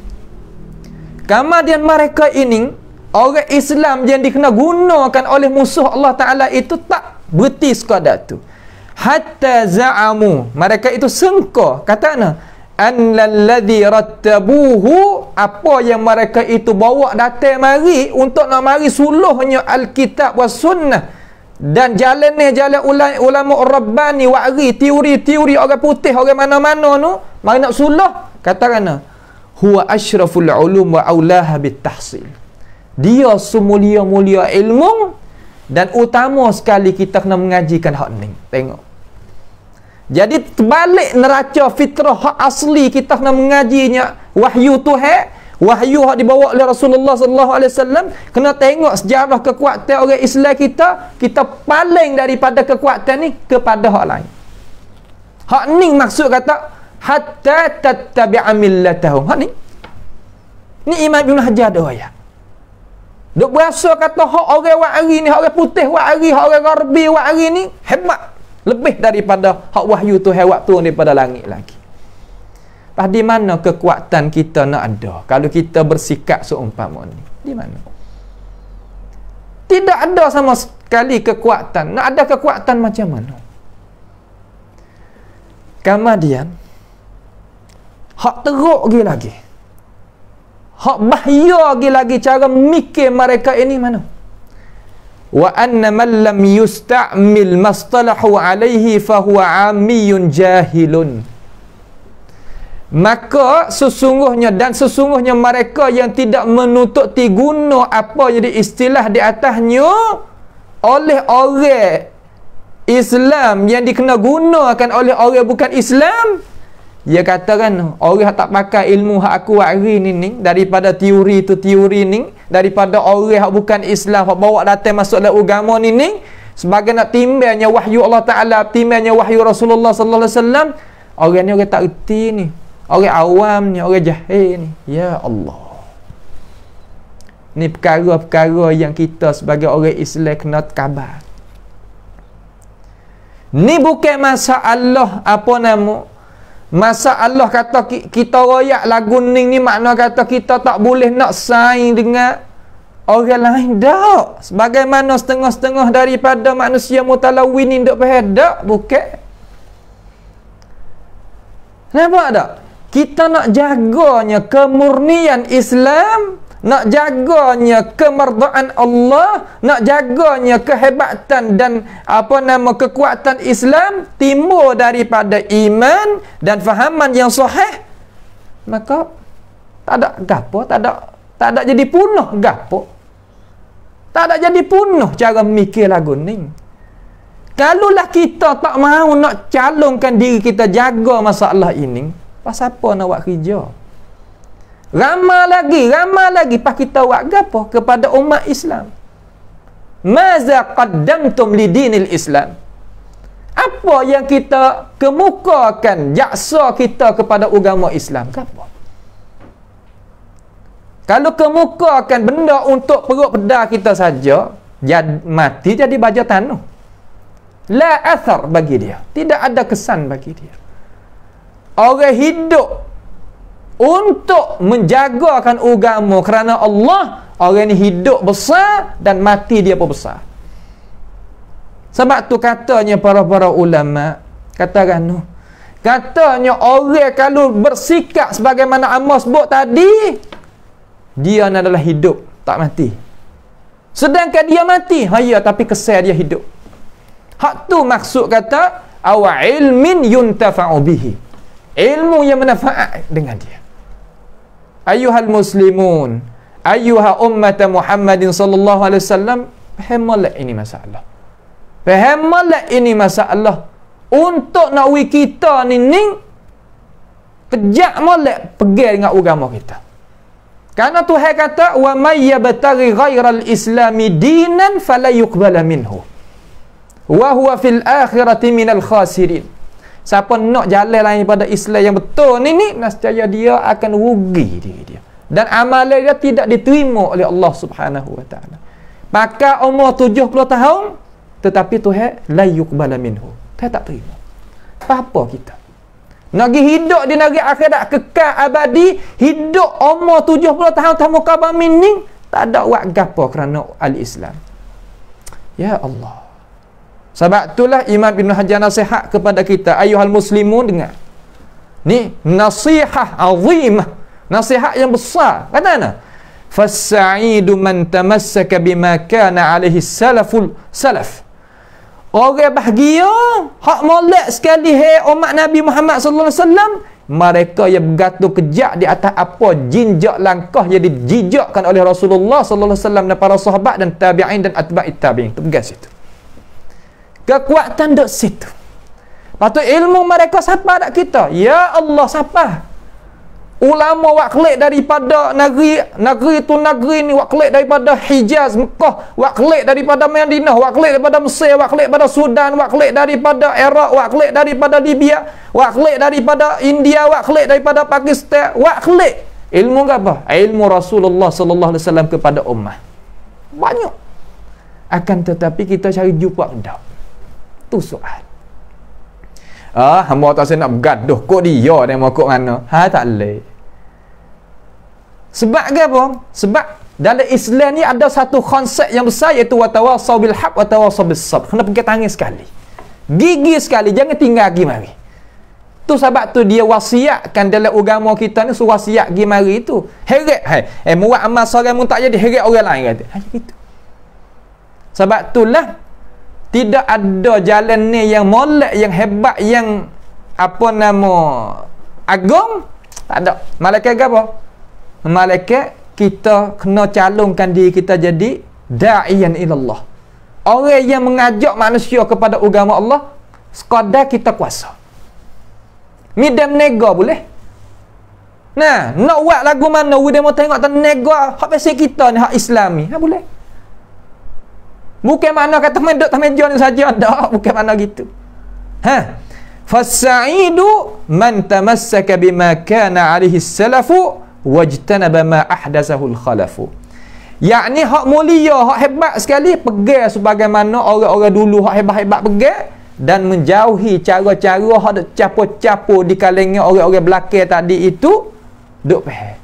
Kemudian mereka ini orang Islam yang dikena gunakan oleh musuh Allah Ta'ala itu tak berhenti sekadar tu, hatta za'amu, mereka itu sangka, kata ana annalladhi rattabuhu, apa yang mereka itu bawa datang mari untuk nak mari suluhnya Alkitab was sunnah dan jalan ulama Rabbani wa'ri, teori-teori orang putih orang mana-mana tu mari nak suluh, kata ana huwa asyraful ulum wa aulaha bitahsil, dia semulia-mulia ilmu dan utama sekali kita kena mengajikan hak ni. Tengok, jadi terbalik neraca fitrah hak asli, kita kena mengajinya wahyu Tuhan, wahyu hak dibawa oleh Rasulullah sallallahu alaihi wasallam. Kena tengok sejarah kekuatan orang Islam kita paling daripada kekuatan ni kepada hak lain. Hak ni maksud kata hatta tattabi'a millatahum. Hak ni Imam Ibn Hajar dah ayat. Duk berasa kata hak orang wa'ari ni, hak orang putih wa'ari, hak orang Gharbi wa'ari ni hebat, lebih daripada hak wahyu Tuhan waktu daripada langit lagi. Di mana kekuatan kita nak ada kalau kita bersikap seumpama ni? Di mana? Tidak ada sama sekali kekuatan. Nak ada kekuatan macam mana? Kemudian hak teruk lagi, hak bahaya lagi cara mikir mereka ini mana? Wa anna man lam yusta'mil mastalahu alaihi fahuwa 'amiyun jahilun. Maka sesungguhnya mereka yang tidak menututi guna apa jadi istilah di atasnya oleh orang Islam yang dikena gunakan oleh orang bukan Islam, dia katakan orang yang tak pakai ilmu hak aku hari ni daripada teori tu teori ni, daripada orang yang bukan Islam hak bawa datang masuk dalam agama ni sebagai nak timbangnya wahyu Allah Ta'ala, timbangnya wahyu Rasulullah sallallahu alaihi wasallam, orang ni orang tak erti ni, orang awam ni, orang jahil ni. Ya Allah, ni perkara-perkara yang kita sebagai orang Islam kena khabar. Ni bukan masalah apa nama Masa Allah kata kita royak lagu ni makna kata kita tak boleh nak saing dengan orang lain. Tak. Sebagaimana setengah-setengah daripada manusia mutalawin ni duk faham tak? Bukan. Nampak tak? Kita nak jaganya kemurnian Islam, nak jaganya kemerdaan Allah, nak jaganya kehebatan dan kekuatan Islam timbul daripada iman dan fahaman yang sahih, maka tak ada gapo, tak ada jadi punah gapo. Tak ada jadi punah cara mikir lagu ni. Kalaulah kita tak mahu nak calonkan diri kita jaga masalah ini, pasal apa nak buat kerja? Ramai lagi pas kita buat gapo kepada umat Islam. Maza qaddamtum li dinil Islam? Apa yang kita kemukakan jaksa kita kepada agama Islam? Gapo? Kalau kemukakan benda untuk perut pedar kita saja, mati jadi baja tanah. La athar bagi dia. Tidak ada kesan bagi dia. Orang hidup untuk menjagakan agama kerana Allah, orang ni hidup besar dan mati dia pun besar. Sebab tu katanya para ulama, katanya orang kalau bersikap sebagaimana Amos sebut tadi, dia adalah hidup, tak mati. Sedangkan dia mati, tapi kesal dia hidup. Hak tu maksud kata awa ilmin yuntafa'u bihi, ilmu yang manfaat dengan dia. Ayuhal muslimun, ayuha ummat Muhammadin sallallahu alaihi wasallam, fahamlah ini masalah. Fahamlah ini masalah. Untuk nak wi kita ni kejak molek pergi dengan agama kita. Karena Tuhan kata wa may yabtaghi ghairal islami dinan fala yuqbala minhu wa huwa fil akhirati minal khasirin. Siapa nak jalan lain daripada Islam yang betul ni nescaya dia akan rugi diri dia, dan amalan dia tidak diterima oleh Allah Subhanahu wa taala. Maka umur 70 tahun tetapi Tuhan la yuqbala minhu, Tuhan tak terima. Apa kita nak pergi hidup di negeri akhirat kekal abadi, hidup umur 70 tahun tamu kabar mining, tak ada buat gapo kerana al-Islam. Ya Allah. Sebab itulah Imam Ibn Hajar nasihat kepada kita, ayuhal muslimun, dengar. Ni nasihat azimah, nasihat yang besar. Kata mana? Fassa'idu man tamassaka bima kana alaihi salaf. Orang bahagia, hak molek sekali umat Nabi Muhammad sallallahu alaihi wasallam, mereka yang bergantung kejak di atas apa jinjak langkah yang dijijakkan oleh Rasulullah sallallahu alaihi wasallam dan para sahabat dan tabi'in dan atba'it tabi'in. Tegas itu. Kekuatan duk situ. Patut ilmu mereka siapa dak kita? Ya Allah, siapa? Ulama waklik daripada negeri tu negeri ni, waklik daripada Hijaz, Mekah, waklik daripada Madinah, waklik daripada Mesir, waklik daripada Sudan, waklik daripada Iraq, waklik daripada Libya, waklik daripada India, waklik daripada Pakistan, waklik. Ilmu apa? Ilmu Rasulullah sallallahu alaihi wasallam kepada ummah. Banyak. Akan tetapi kita cari jumpa dak. Tu soal. Hamba tak saya nak bergaduh kok dia dia mau kok mana? Tak leh. Sebab apa? Sebab dalam Islam ni ada satu konsep yang besar, iaitu watawasau bil haq watawasau bis sabr. Kena pegang tangan sekali. Gigi sekali, jangan tinggal pergi mari. Tu sebab tu dia wasiatkan dalam agama kita ni, suruh wasiat pergi mari tu. Heret muat amal seorang mun tak jadi, heret orang lain kata. Gitu. Sebab itulah tidak ada jalan ni yang molek, yang hebat, yang agung. Tak ada. Malaikat apa? Malaikat kita kena calonkan diri kita jadi da'iyan ilallah, orang yang mengajak manusia kepada agama Allah sekadar kita kuasa. Midam nega boleh. Nah, nak buat lagu mana dia mau tengok tan nega hak basic kita ni, hak Islami. Boleh. Bukan mana kata main duduk meja ni saja, tak, bukan mana gitu. Fasaidu man tamassaka bima kana alaihi salafu wajtanaba ma ahdatsahu al-khalafu. Yakni hak mulia, hak hebat sekali pegang sebagaimana orang-orang dulu hak hebat-hebat pegang, dan menjauhi cara-cara hak duk capo-capo di kalangan orang-orang belakang tadi itu, duk faham.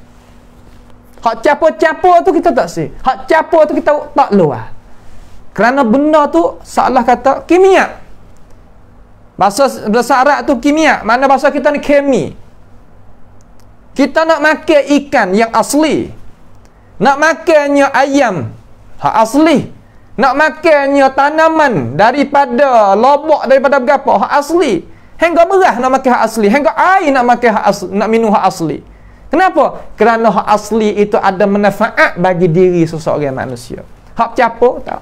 Hak capo-capo tu kita tak sih. Hak capo tu kita tak luar. Kerana benda tu salah kata kimia. Bahasa Arab tu kimia. Mana bahasa kita ni kemi. Kita nak makan ikan yang asli. Nak makannya ayam hak asli. Nak makannya tanaman daripada lobak, daripada berapa hak asli. Hingga beras nak makan hak asli. Hingga air nak makan hak asli, nak minum hak asli. Kenapa? Kerana hak asli itu ada manfaat bagi diri seseorang manusia. Hak capo tak.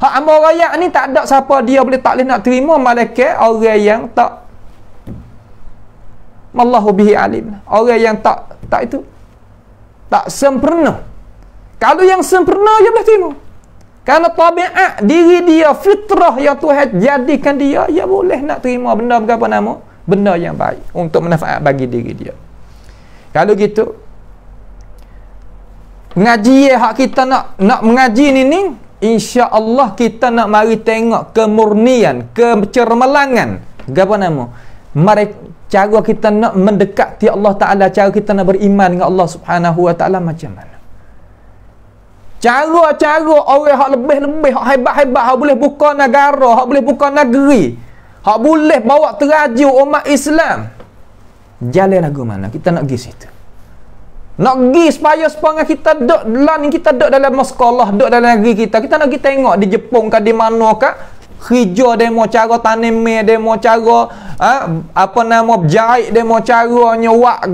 Hak amal raya ni tak ada siapa dia boleh tak boleh nak terima malaikat orang yang tak Wallahu bihi alim. Orang yang tak itu tak sempurna. Kalau yang sempurna dia boleh terima. Kerana tabiat diri dia, fitrah yang Tuhan jadikan dia, dia boleh nak terima benda berapa nama? Benda yang baik untuk manfaat bagi diri dia. Kalau gitu ngaji hak kita nak mengaji ni insya-Allah kita nak mari tengok kemurnian, kecermelangan apa nama? Cara kita nak mendekati Allah Taala, cara kita nak beriman dengan Allah Subhanahu Wa Taala macam mana? Cara-cara orang hak lebih-lebih, hak hebat-hebat, hak boleh buka negara, hak boleh buka negeri, hak boleh bawa teraju umat Islam. Jalan lagu mana? Kita nak pergi situ. Nak pergi supaya kita duduk kita duduk dalam sekolah, duduk dalam negeri kita. Kita nak pergi tengok di Jepun ke di mana ke hijau demo cara tanam demo cara berjahit demo caranya wak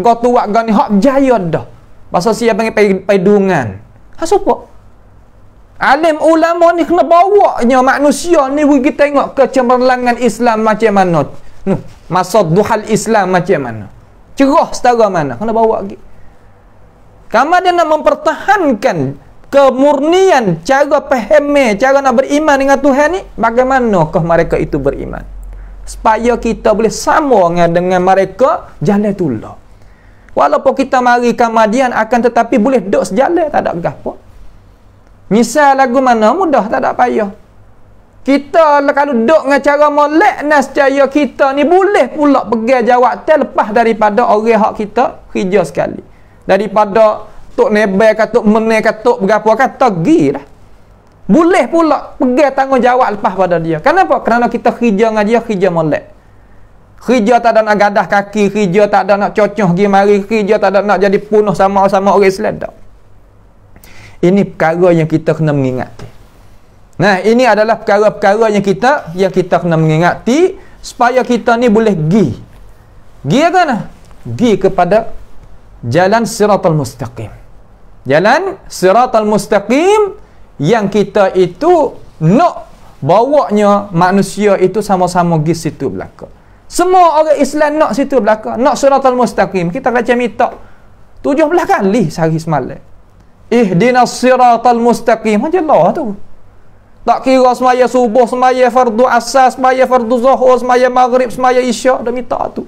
ni hak berjaya dah. Pasal siapa panggil paidungan. Ha siapa? Alim ulama ni kena bawanya manusia ni pergi tengok kecemerlangan Islam macam mana. Masa duhal Islam macam mana. Cerah setara mana. Kena bawa lagi. Kamu dia nak mempertahankan kemurnian cara faham, cara nak beriman dengan Tuhan ni, bagaimanakah mereka itu beriman? Supaya kita boleh sama dengan mereka jalan itulah. Walaupun kita mari kemudian akan tetapi boleh duduk sejalan, tak ada gapo. Misal lagu mana mudah, tak ada payah. Kita kalau duduk dengan cara molek nascaya kita ni boleh pula pegang jawatan lepas daripada orang hak kita hijau sekali. Daripada tok nebel ke tok meneh ke tok berapa kata gi dah. Boleh pula pegang tanggungjawab lepas pada dia. Kenapa? Kerana kita hijau dengan dia hijau molek. Hijau tak ada nak gadah kaki, hijau tak ada nak cocoh pergi mari, hijau tak ada nak jadi punuh sama-sama orang Islam dak. Ini perkara yang kita kena mengingati. Nah, ini adalah perkara-perkara yang kita kena mengingati supaya kita ni boleh gi. Gi ke mana? Gi kepada jalan siratal mustaqim. Jalan siratal mustaqim yang kita itu nak bawanya manusia itu sama-sama gi situ belaka. Semua orang Islam nak situ belaka, nak siratal mustaqim. Kita baca minta 17 kali sehari semalam. Ihdinas siratal mustaqim. Macam Allah tu. Tak kira semaya subuh, semaya fardu asar, semaya fardu zuhur, semaya maghrib, semaya isyak, dah minta tu.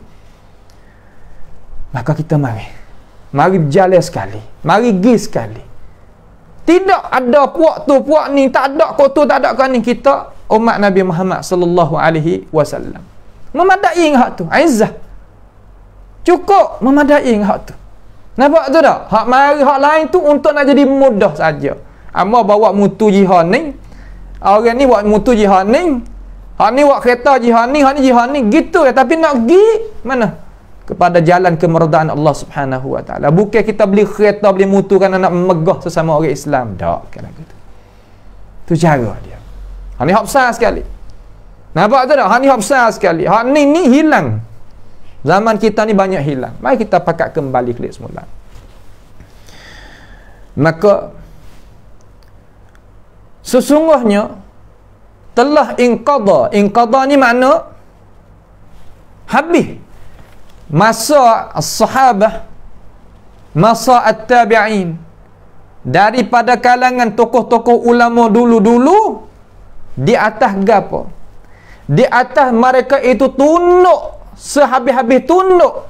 Maka kita mari berjalan sekali, mari pergi sekali. Tidak ada puak tu, puak ni, tak ada kau tu, tak ada kau ni. Kita umat Nabi Muhammad sallallahu alaihi wasallam memadai dengan hak tu, izzah. Cukup memadai dengan hak tu. Nampak tu tak? Hak mari hak lain tu untuk nak jadi mudah saja. Amma bawa mutu jihad ni, orang ni buat mutu jihad ni, hak ni buat kereta jihad ni, hak ni jihad ni, gitu ya. Tapi nak pergi mana? Kepada jalan kemeradaan Allah Subhanahu Wa Taala. Bukan kita beli kereta, beli mutu kerana nak megah sesama orang Islam. Tak kena gitu. Tu cara dia. Hak ni hak besar sekali. Nampak tu tak? Hak ni hak besar sekali. Hak ni hilang. Zaman kita ni banyak hilang. Mari kita pakat kembali klik semula. Maka sesungguhnya telah inqadha. Inqadha ni makna habis. Masa as-sahabah, masa at-tabi'in, daripada kalangan tokoh-tokoh ulama dulu-dulu, di atas gapo? Di atas mereka itu tunduk, sehabis-habis tunduk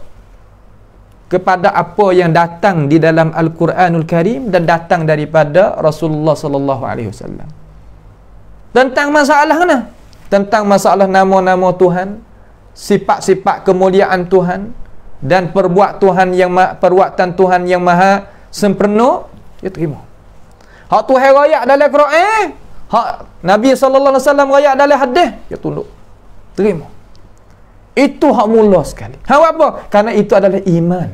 kepada apa yang datang di dalam Al-Quranul Karim dan datang daripada Rasulullah sallallahu alaihi wasallam. Tentang masalah mana? tentang masalah nama-nama Tuhan, sifat-sifat kemuliaan Tuhan dan perbuatan Tuhan yang maha sempurna, dia terima. Hak Tuhan royak dalam Quran, hak Nabi sallallahu alaihi wasallam royak dalam hadis, dia tunduk. Terima. Itu hak mula sekali. Hak apa? Karena itu adalah iman.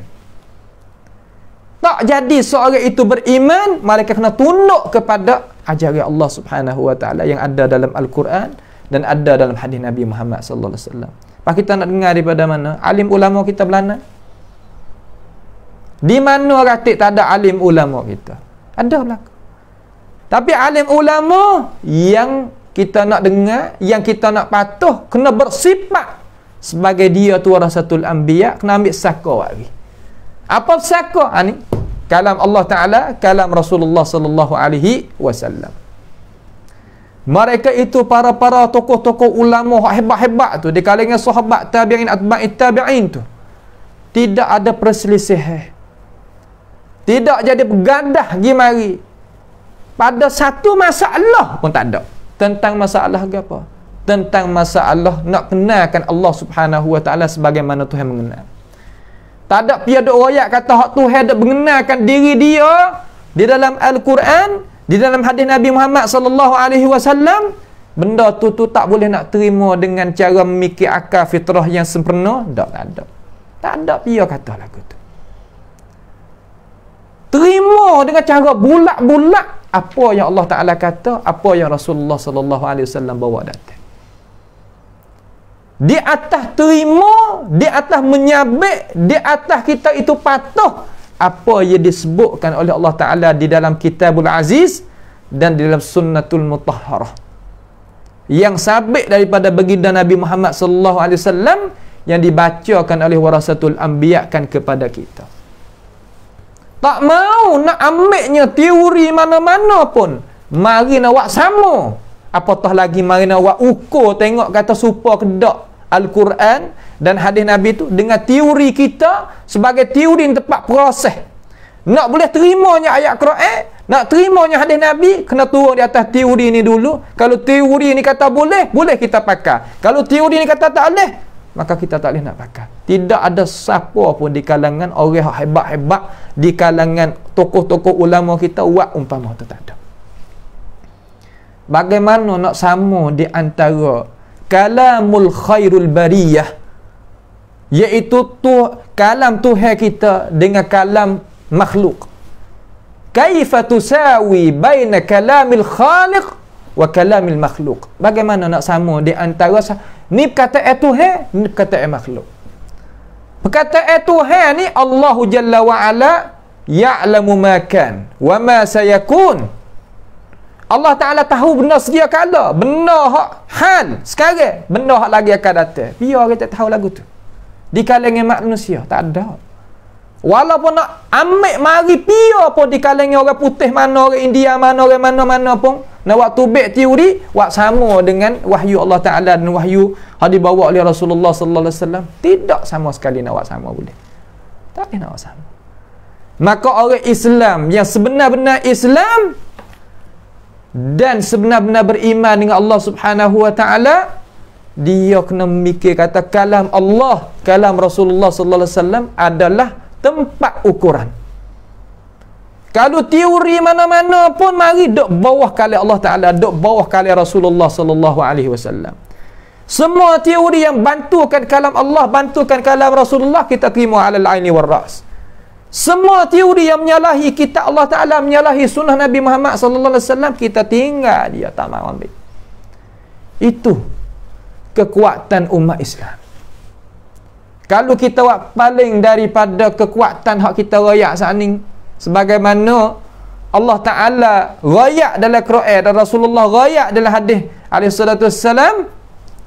Tak jadi seorang itu beriman, mereka kena tunduk kepada ajaran Allah Subhanahu wa taala yang ada dalam Al-Quran dan ada dalam hadis Nabi Muhammad sallallahu alaihi wasallam. Pak kita nak dengar daripada mana? Alim ulama kita belana. Di mana ratik tak ada alim ulama kita? Ada belaka. Tapi alim ulama yang kita nak dengar, yang kita nak patuh, kena bersifat sebagai dia tu warasatul anbiya, kena ambil saka lagi. Apa saka? Ni kalam Allah Taala, kalam Rasulullah sallallahu alaihi wasallam. Mereka itu para tokoh-tokoh ulama hebat-hebat tu di kalangan sahabat tabi'in, atba'it tabi'in tu. Tidak ada perselisihan. Tidak jadi bergadah gi mari. Pada satu masalah pun tak ada. Tentang masalah apa? Tentang masalah nak kenalkan Allah Subhanahu wa taala sebagaimana Tuhan mengenal. Tak ada piada ayat kata hak Tuhan dak mengenalkan diri dia di dalam Al-Quran, di dalam hadis Nabi Muhammad sallallahu alaihi wasallam. Benda tu tak boleh nak terima dengan cara memikir akal fitrah yang sempurna. Tak ada. Tak ada piada kata lagu tu. Terima dengan cara bulat-bulat apa yang Allah Ta'ala kata, apa yang Rasulullah sallallahu alaihi wasallam bawa datang. Di atas terima, di atas menyabik, di atas kita itu patuh apa yang disebutkan oleh Allah Ta'ala di dalam Kitabul Aziz dan di dalam Sunnatul Mutahharah yang sabit daripada baginda Nabi Muhammad sallallahu alaihi wasallam yang dibacakan oleh warasatul anbiya kan kepada kita. Tak mau nak ambilnya teori mana-mana pun. Mari nak buat sama. Apatah lagi mari nak buat ukur tengok kata supa kedak Al-Quran dan hadis Nabi tu dengan teori kita sebagai teori yang tepat proses. Nak boleh terimanya ayat Quran, nak terimanya hadis Nabi, kena turun di atas teori ni dulu. Kalau teori ni kata boleh, boleh kita pakai. Kalau teori ni kata tak boleh, maka kita tak boleh nak pakai. Tidak ada siapa pun di kalangan orang hebat-hebat, di kalangan tokoh-tokoh ulama kita buat umpama tu tak ada. Bagaimana nak sama di antara kalamul khairul bariyah, iaitu kalam Tuhan kita dengan kalam makhluk? Kaifa tusawi baina kalamil khaliq wa kalamil makhluk? Bagaimana nak sama di antara ni perkataan Tuhan, ni perkataan makhluk? Perkataan Tuhan ni Allah Jalla wa Ala ya'lamu ma kan wa ma sayakun. Allah Ta'ala tahu benda sedia kala, benda hak hal sekarang, benda hak lagi akan datang. Biar orang tak tahu lagu tu. Di kalangan manusia tak ada. Walaupun nak ambil mari pia pun di kalangan orang putih mana, orang India mana, orang mana-mana pun nak waktu bek teori buat sama dengan wahyu Allah Ta'ala dan wahyu yang dibawa oleh Rasulullah sallallahu alaihi wasallam. Tidak sama sekali nak buat sama boleh. Tak boleh nak buat sama. Maka orang Islam yang sebenar-benar Islam dan sebenar-benar beriman dengan Allah Subhanahu wa taala, dia kena memikir kata kalam Allah, kalam Rasulullah sallallahu alaihi wasallam adalah tempat ukuran. Kalau teori mana-mana pun mari duk bawah kali Allah Taala, duk bawah kali Rasulullah sallallahu alaihi wasallam. Semua teori yang bantukan kalam Allah, bantukan kalam Rasulullah, kita terima alal aini wal ras. Semua teori yang menyalahi kitab Allah Taala, menyalahi sunnah Nabi Muhammad sallallahu alaihi wasallam, kita tinggal dia, tak mau ambil. Itu kekuatan umat Islam. Kalau kita buat paling daripada kekuatan hak kita royak saat ni, sebagaimana Allah Ta'ala royak dalam Quran dan Rasulullah royak dalam hadis alaihi salatu wassalam,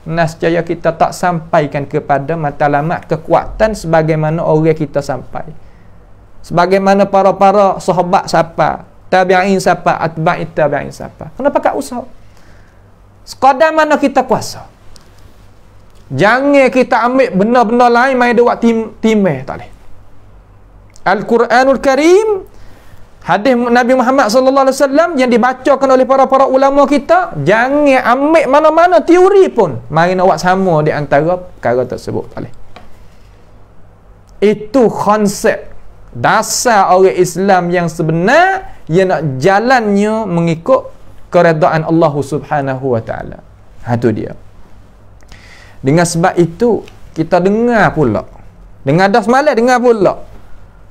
nescaya kita tak sampaikan kepada matlamat kekuatan sebagaimana orang kita sampai. Sebagaimana para sahabat siapa, tabi'in siapa, atba'it tabi'in siapa. Kenapa tak usah? Sekadar mana kita kuasa. Jangan kita ambil benda-benda lain main dia buat timeh, tak boleh. Al-Quranul Karim Hadis Nabi Muhammad sallallahu alaihi wasallam yang dibacakan oleh para ulama kita, jangan ambil mana-mana teori pun mari nak buat sama di antara perkara tersebut. Boleh. Itu konsep dasar orang Islam yang sebenar, yang nak jalannya mengikut keredaan Allah Subhanahu wa taala. Itu dia. Dengan sebab itu kita dengar pula. Dengar dah semalam dengar pula.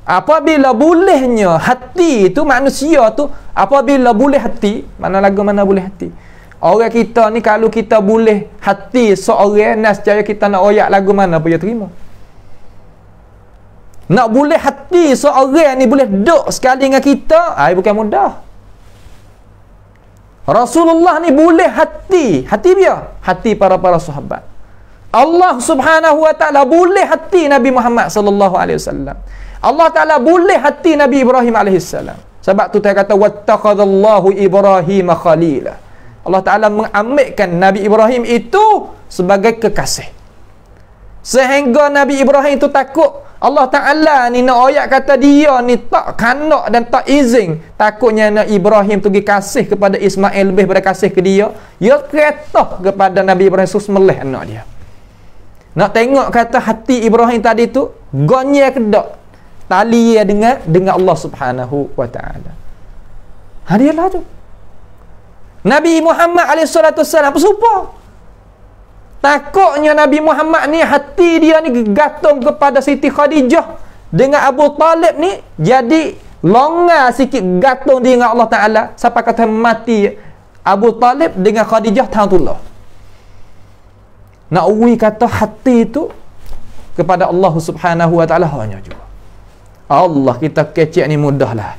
Apabila bolehnya hati tu, manusia tu apabila boleh hati, mana lagu mana boleh hati. Orang kita ni kalau kita boleh hati seorang, nescaya kita nak royak lagu mana pun dia terima. Nak boleh hati seorang ni boleh duduk sekali dengan kita, bukan mudah. Rasulullah ni boleh hati dia, hati para sahabat. Allah Subhanahu wa taala boleh hati Nabi Muhammad sallallahu alaihi wasallam. Allah Ta'ala boleh hati Nabi Ibrahim AS. Sebab tu dia kata wattakhadallahu Ibrahim khalila. Allah Ta'ala mengambilkan Nabi Ibrahim itu sebagai kekasih. Sehingga Nabi Ibrahim itu takut Allah Ta'ala ni nak ayat kata dia ni tak kanak dan tak izin. Takutnya Nabi Ibrahim tu pergi kasih kepada Ismail lebih pada kasih ke dia. Dia kereta kepada Nabi Ibrahim melih anak dia. Nak tengok kata hati Ibrahim tadi tu gonya kedak tali dengan Allah Subhanahu wa taala. Hadiahlah tu. Nabi Muhammad alaihi salatu wasallam bersumpah. Takutnya Nabi Muhammad ni hati dia ni gantung kepada Siti Khadijah dengan Abu Talib ni jadi longgar sikit gantung dia dengan Allah Taala sampai kata mati Abu Talib dengan Khadijah tahun nak uwi kata hati tu kepada Allah Subhanahu wa taala hanya juga. Allah kita kecek ni mudahlah.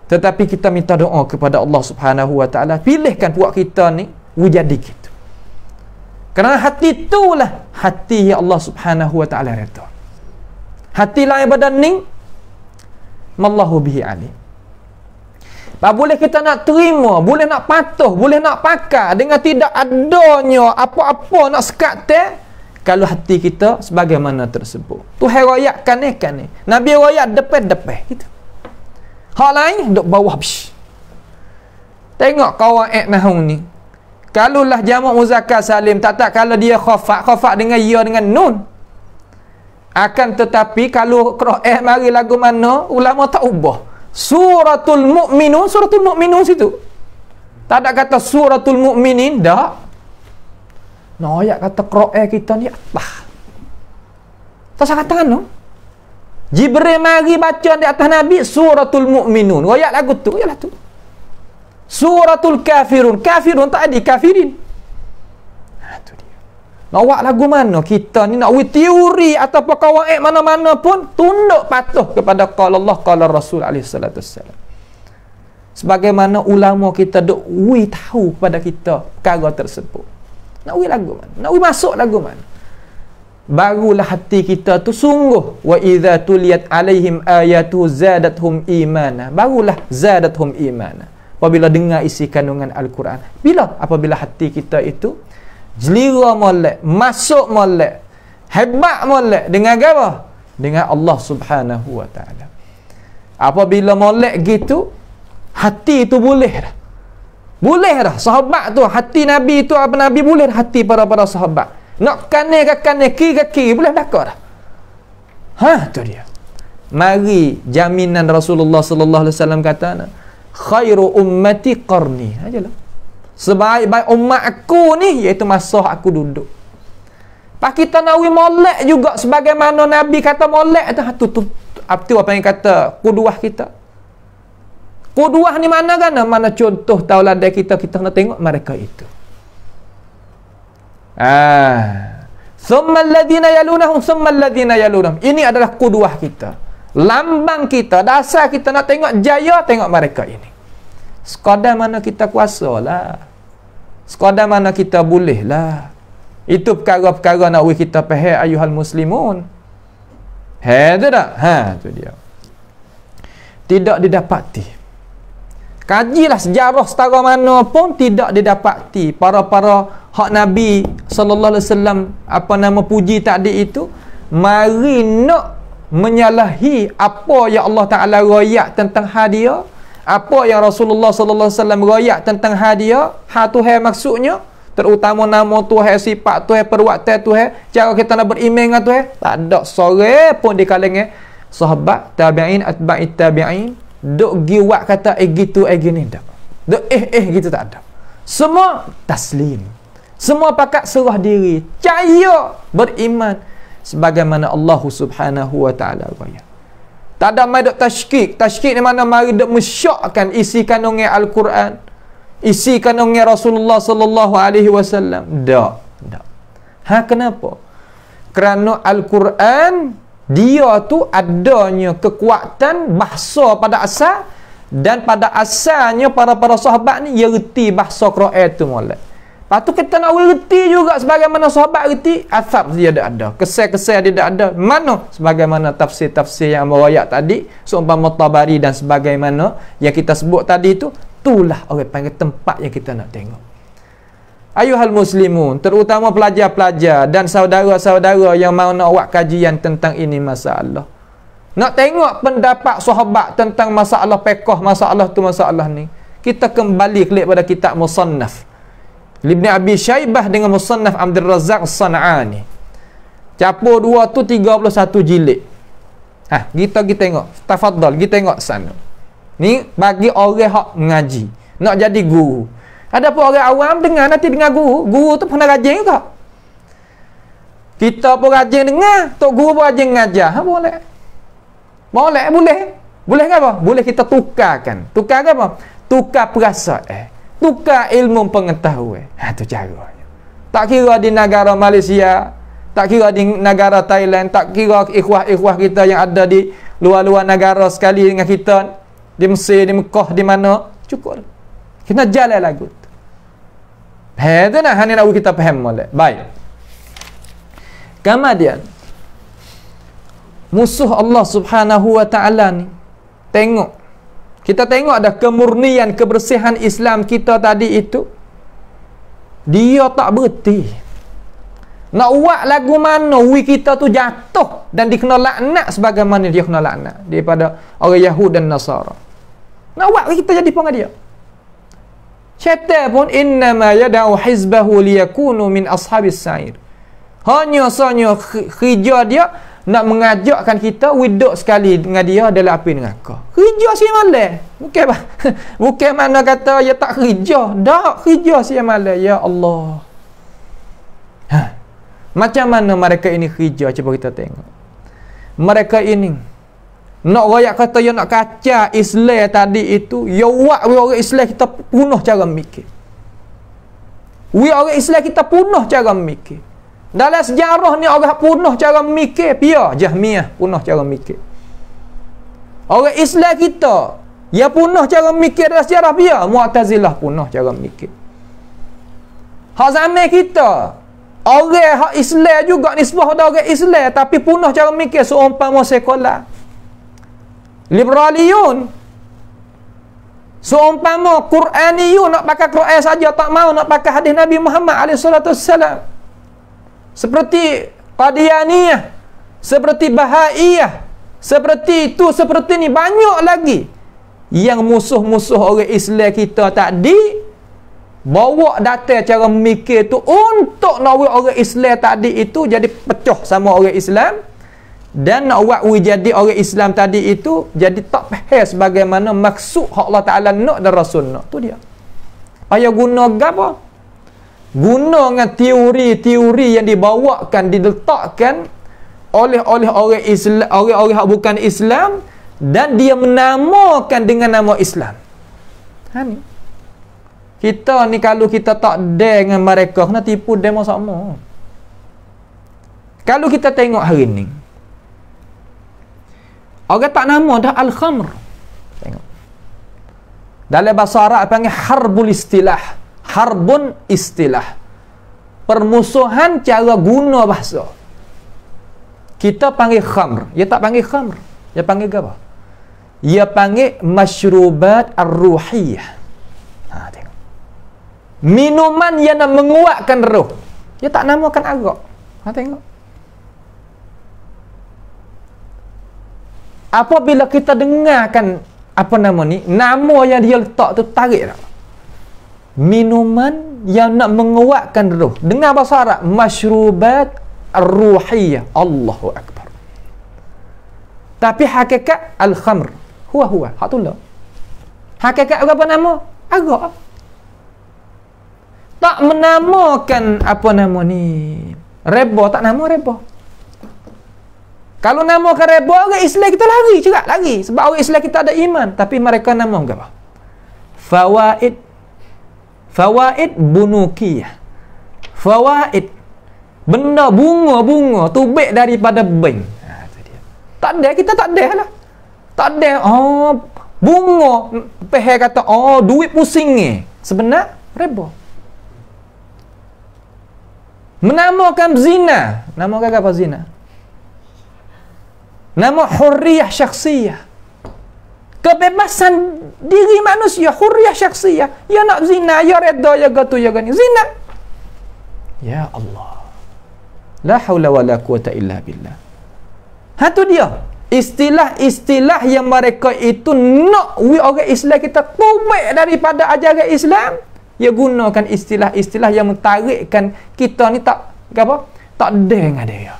Tetapi kita minta doa kepada Allah Subhanahu wa taala, pilihkan buat kita ni jadi gitu. Kerana hati itulah hati yang Allah Subhanahu wa taala redha. Hati lain badan ni mallahu bihi alim. Boleh kita nak terima, boleh nak patuh, boleh nak pakar dengan tidak adanya apa-apa nak sekat kalau hati kita sebagaimana tersebut. Tuhan royakkan ni. Nabi royak depan-depan gitu. Hak lain duk bawah bish. Tengok kawan nahung ni. Kalaulah jamak muzakkar salim tak kalau dia khafat dengan ya dengan nun. Akan tetapi kalau Quran mari lagu mana ulama tak ubah. Suratul Mukminun situ. Tak ada kata Suratul Mukminin dak. Nah, ayat kata Quran kita ni apa? Tak salah kata no. Jibril mari baca di atas Nabi Suratul Mukminun. Ayat lagu tu, ialah tu. Suratul Kafirun. Kafirun tak ada kafirin. Tu dia. Nak buat lagu mana kita ni nak teori ataupun kawaid mana-mana pun tunduk patuh kepada qala Allah qala Rasul alaihi salatu wassalam. Sebagaimana ulama kita duk tahu kepada kita perkara tersebut. Nak lagu mana? Nak masuk lagu mana? Barulah hati kita tu sungguh wa idza tuliyat alaihim ayatu zadatuhum imana. Barulah zadatuhum imana. Apabila dengar isi kandungan Al-Quran. Apabila hati kita itu jelira molek, masuk molek, hebat molek dengan apa? Dengan Allah Subhanahu wa taala. Apabila molek gitu, hati itu boleh dah. Boleh dah sahabat tu, hati Nabi tu apa Nabi boleh dah hati para sahabat. Nak kanan ke kanan, kiri ke kiri boleh belaka dah. Tu dia. Mari jaminan Rasulullah sallallahu alaihi wasallam kata, khairu ummati qarni. Ajalah. Sebaik-baik umat aku ni iaitu masa aku duduk. Pak kita nawi molek juga sebagaimana Nabi kata molek tu apa yang kata kuduah kita. Kuduah ni mana kan? Mana contoh tauladan kita nak tengok mereka itu. Thumma alladhina yalunahum thumma alladhina yalunahum. Ini adalah kuduah kita. Lambang kita, dasar kita nak tengok jaya, tengok mereka ini. Sekadar mana kita kuasalah. Sekadar mana kita bolehlah. Itu perkara-perkara nak kita faham ayuhal muslimun. Tu tak? Tu dia. Tidak didapati. Kajilah sejarah setara mana pun tidak didapati para hak Nabi sallallahu alaihi wasallam apa nama puji tadi itu mari nak menyalahi apa yang Allah Ta'ala royak tentang hadiah, apa yang Rasulullah sallallahu alaihi wasallam royak tentang hadiah, Tuhan maksudnya, terutama nama Tuhan, sifat Tuhan, perbuatan Tuhan, cara kita nak beriman dengan Tuhan, tak ada sore pun di kalangan sahabat, tabi'in, atba'it tabi'in duk giwat kata gitu gini tak. Duk gitu tak ada. Semua taslim. Semua pakat serah diri, percaya, beriman sebagaimana Allah Subhanahu wa taala raya. Tak ada mai duk tashkik. Tashkik ni mana mari duk mensyakkan isi kandungan Al-Quran, isi kandungan Rasulullah sallallahu alaihi wasallam. Tak. Kenapa? Kerana Al-Quran dia tu adanya kekuatan bahasa pada asal, dan pada asalnya para sahabat ni dia reti bahasa Quran tu molek. Lepas tu kita nak reti juga sebagaimana sahabat reti, asar dia ada, kesan-kesan dia ada. Mana sebagaimana tafsir-tafsir yang merayak tadi, seumpama Tabari dan sebagaimana yang kita sebut tadi tu, itulah orang panggil tempat yang kita nak tengok. Ayuhal muslimun, terutama pelajar-pelajar dan saudara-saudara yang mahu nak buat kajian tentang ini masalah. Nak tengok pendapat sahabat tentang masalah fiqh, masalah tu masalah ni, kita kembali klik pada kitab Musannaf Ibn Abi Shaybah dengan Musannaf Abdul Razak As-San'ani. Capur dua tu 31 jilid. Kita tengok. Tafadhal, kita tengok sana. Ni bagi orang hak mengaji, nak jadi guru. Ada pun orang awam dengar nanti dengar guru. Guru tu pernah rajin juga. Kita pun rajin dengar, tok guru pun rajin ngajar. Boleh. Boleh ke apa? Boleh kita tukarkan. Tukar ke apa? Tukar perasaan. Tukar ilmu pengetahuan. Tu caranya. Tak kira di negara Malaysia, tak kira di negara Thailand, tak kira ikhwah-ikhwah kita yang ada di luar-luar negara sekali dengan kita, di Mesir, di Mekah, di mana, cukup. Kita jalan lagu tu. Itu nak hanya nak kita faham molek. Baik. Kemudian musuh Allah Subhanahu wa taala ni, tengok, kita tengok ada kemurnian, kebersihan Islam kita tadi itu, dia tak berhenti. Nak buat lagu mana kita tu jatuh dan dikena laknat sebagaimana dia kena laknat daripada orang Yahud dan Nasara. Nak buat kita jadi pengen dia. Syaitan pun innama yada'u hizbahu liyakunu min ashabis sa'ir. Hanya kerja dia nak mengajakkan kita widuk sekali dengan dia dalam api neraka. Kerja si malam. Bukan mana kata ya tak kerja. Tak kerja si malam. Ya Allah. Macam mana mereka ini kerja? Cuba kita tengok. Mereka ini nak royak kata ya nak kacau Islam tadi itu, ya buat orang Islam kita punah cara mikir. Orang Islam kita punah cara mikir. Dalam sejarah ni orang punah cara mikir, pia Jahmiyah punah cara mikir. Orang Islam kita ya punah cara mikir dalam sejarah, pia Mu'tazilah punah cara mikir. Hak zaman kita orang hak Islam juga nisbah pada orang Islam tapi punah cara mikir seumpama sekular. Liberaliyun seumpama Quraniyun, nak pakai Quran saja tak mau nak pakai hadis Nabi Muhammad alaihi salatu wassalam. Seperti Qadianiyah, seperti Bahaiyah, seperti itu, seperti ni, banyak lagi yang musuh-musuh orang Islam kita tadi bawa data cara mikir tu untuk nak buat orang Islam tadi itu jadi pecah sama orang Islam, dan nak buat jadi orang Islam tadi itu jadi tak faham sebagaimana maksud Allah Ta'ala nak dan Rasul nak. Tu dia. Ayah guna apa? Guna dengan teori-teori yang dibawakan, diletakkan oleh orang Islam, orang yang bukan Islam, dan dia menamakan dengan nama Islam. Ni. Kita ni kalau kita tak dengan mereka, kena tipu demo sama. Kalau kita tengok hari ni, orang tak nama dah Al-Khamr. Tengok. Dalam bahasa Arab panggil harbul istilah. Harbun istilah. Permusuhan cara guna bahasa. Kita panggil khamr. Dia tak panggil khamr. Dia panggil apa? Dia panggil masyrubat ar-ruhiyah. Tengok. Minuman yang nak menguatkan roh. Dia tak namakan arak. Tengok. apabila kita dengarkan apa nama ni, nama yang dia letak tu tarik tak? Minuman yang nak menguatkan ruh. Dengar bahasa Arab, masyrubat ruhiyah. Allahu akbar. Tapi hakikat al-khamr huwa hak tu lah. Hakikat apa nama? Arak. Tak menamakan apa nama ni, reba, tak nama reba. Kalau namakan reba, orang Islam kita lari juga, lari. Sebab orang Islam kita ada iman. Tapi mereka nama apa? Fawaid bunukiyah. Fawaid, benda bunga-bunga tubik daripada bank. Tak ada, kita tak ada lah. Tak ada. Oh, bunga. Peheh kata, oh, duit pusing ni. Sebenar, reba. Menamakan zina. Namakan apa zina? Nama hurriyah syakhsiyah. Kebebasan diri manusia, hurriyah syakhsiyah. Ya nak zina, ya reda, ya gatu, ya gani. Zina. Ya Allah. La haula wa la quwata illa billah. Tu dia. Istilah-istilah yang mereka itu nak orang Islam kita tubik daripada ajaran Islam. Dia gunakan istilah-istilah yang mentarikkan kita ni tak apa? Tak ada dengan dia.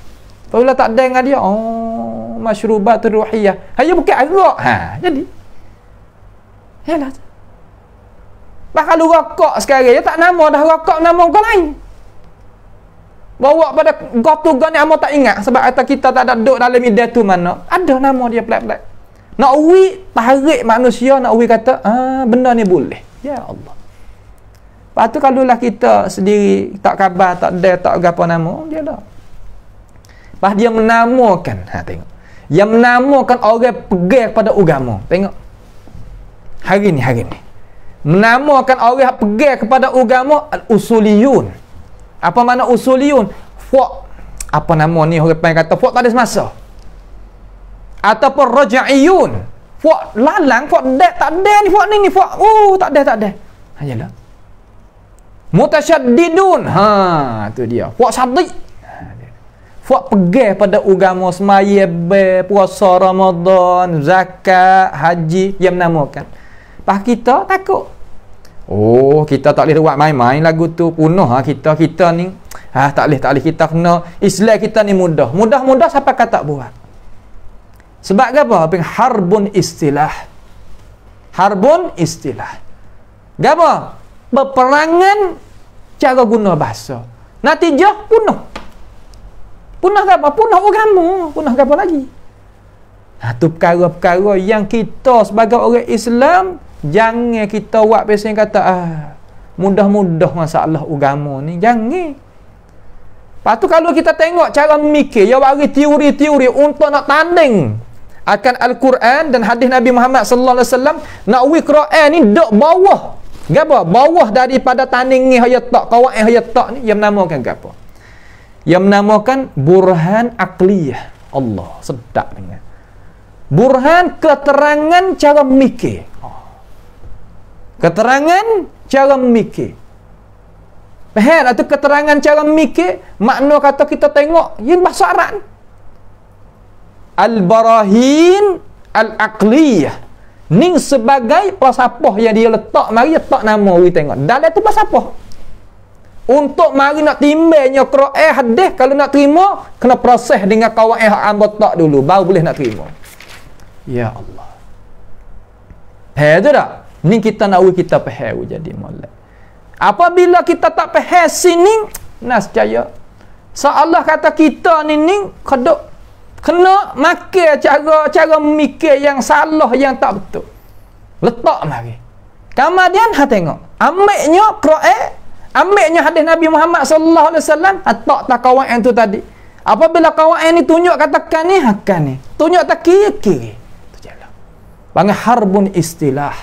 Apabila tak ada dengan dia, oh, masyrubat ruhiyah. Hanya bukan arak. Jadi. Yalah. Bah kalau rokok sekarang, dia tak nama dah rokok, nama orang lain. Bawa pada gotu gani amo tak ingat sebab kata kita tak ada duduk dalam media tu mana. Ada nama dia pelik-pelik. Nak tarik manusia, nak kata, benda ni boleh. Ya Allah. Lepas tu kalau lah kita sendiri tak khabar, tak ada, tak apa nama, dia dah. Lepas dia menamakan, tengok. Yang menamakan orang pergi kepada agama. Tengok. Hari ni. Menamakan orang pergi kepada agama al-usuliyun. Apa makna usuliyun? Apa nama ni orang panggil kata tak ada semasa. Ataupun raja'iyun. Lalang, tak ada ni, ni, tak ada. Hanyalah. Mutasyaddidun. Tu dia. Syadid. Pergi pada agama semaya, puasa Ramadan, zakat, haji, yang menamakan. Pas kita takut. Oh, kita tak boleh buat main-main lagu tu, punah kita ni. Tak boleh kita kena Islam kita ni mudah siapa kata buat. Sebab apa? Harbun istilah. Apa? Berperangan cara guna bahasa. Natijah punah apa? Punah agama. Punah apa lagi? Tu perkara-perkara yang kita sebagai orang Islam jangan kita buat biasa kata mudah-mudah masalah agama ni. Jangan. Lepas tu kalau kita tengok cara mikir, dia bagi teori-teori untuk nak tanding akan Al-Quran dan hadis Nabi Muhammad sallallahu alaihi wasallam, nak Quran ni dok bawah. Gapo? Bawah daripada tanding ni hayat tak, kawan hayat tak ni yang menamakan gapo? Yang menamakan burhan aqliyah. Allah, sedap dengar. Burhan keterangan cara mikir. Keterangan cara mikir. Faham atau keterangan cara mikir, makna kata kita tengok ini bahasa Arab. Al-barahin al-aqliyah. Ni sebagai falsafah yang dia letak mari letak nama we tengok. Dalam tu falsafah. Untuk mari nak timbangnya Quran hadis, kalau nak terima kena proses dengan kawan hak ambotak dulu baru boleh nak terima. Ya Allah. Tu dah. Ni kita nak kita faham jadi molek. Apabila kita tak faham sini, nascaya seolah kata kita ni kena makan cara mikir yang salah, yang tak betul. Letak mari. Kemudian tengok, ambilnya Quran, ambilnya hadis Nabi Muhammad sallallahu alaihi wasallam, tak kawan yang tu tadi. Apabila kawan ni tunjuk katakan ni, akan ni. Tunjuk tak kiri. Tu jalan. Panggil harbun istilah.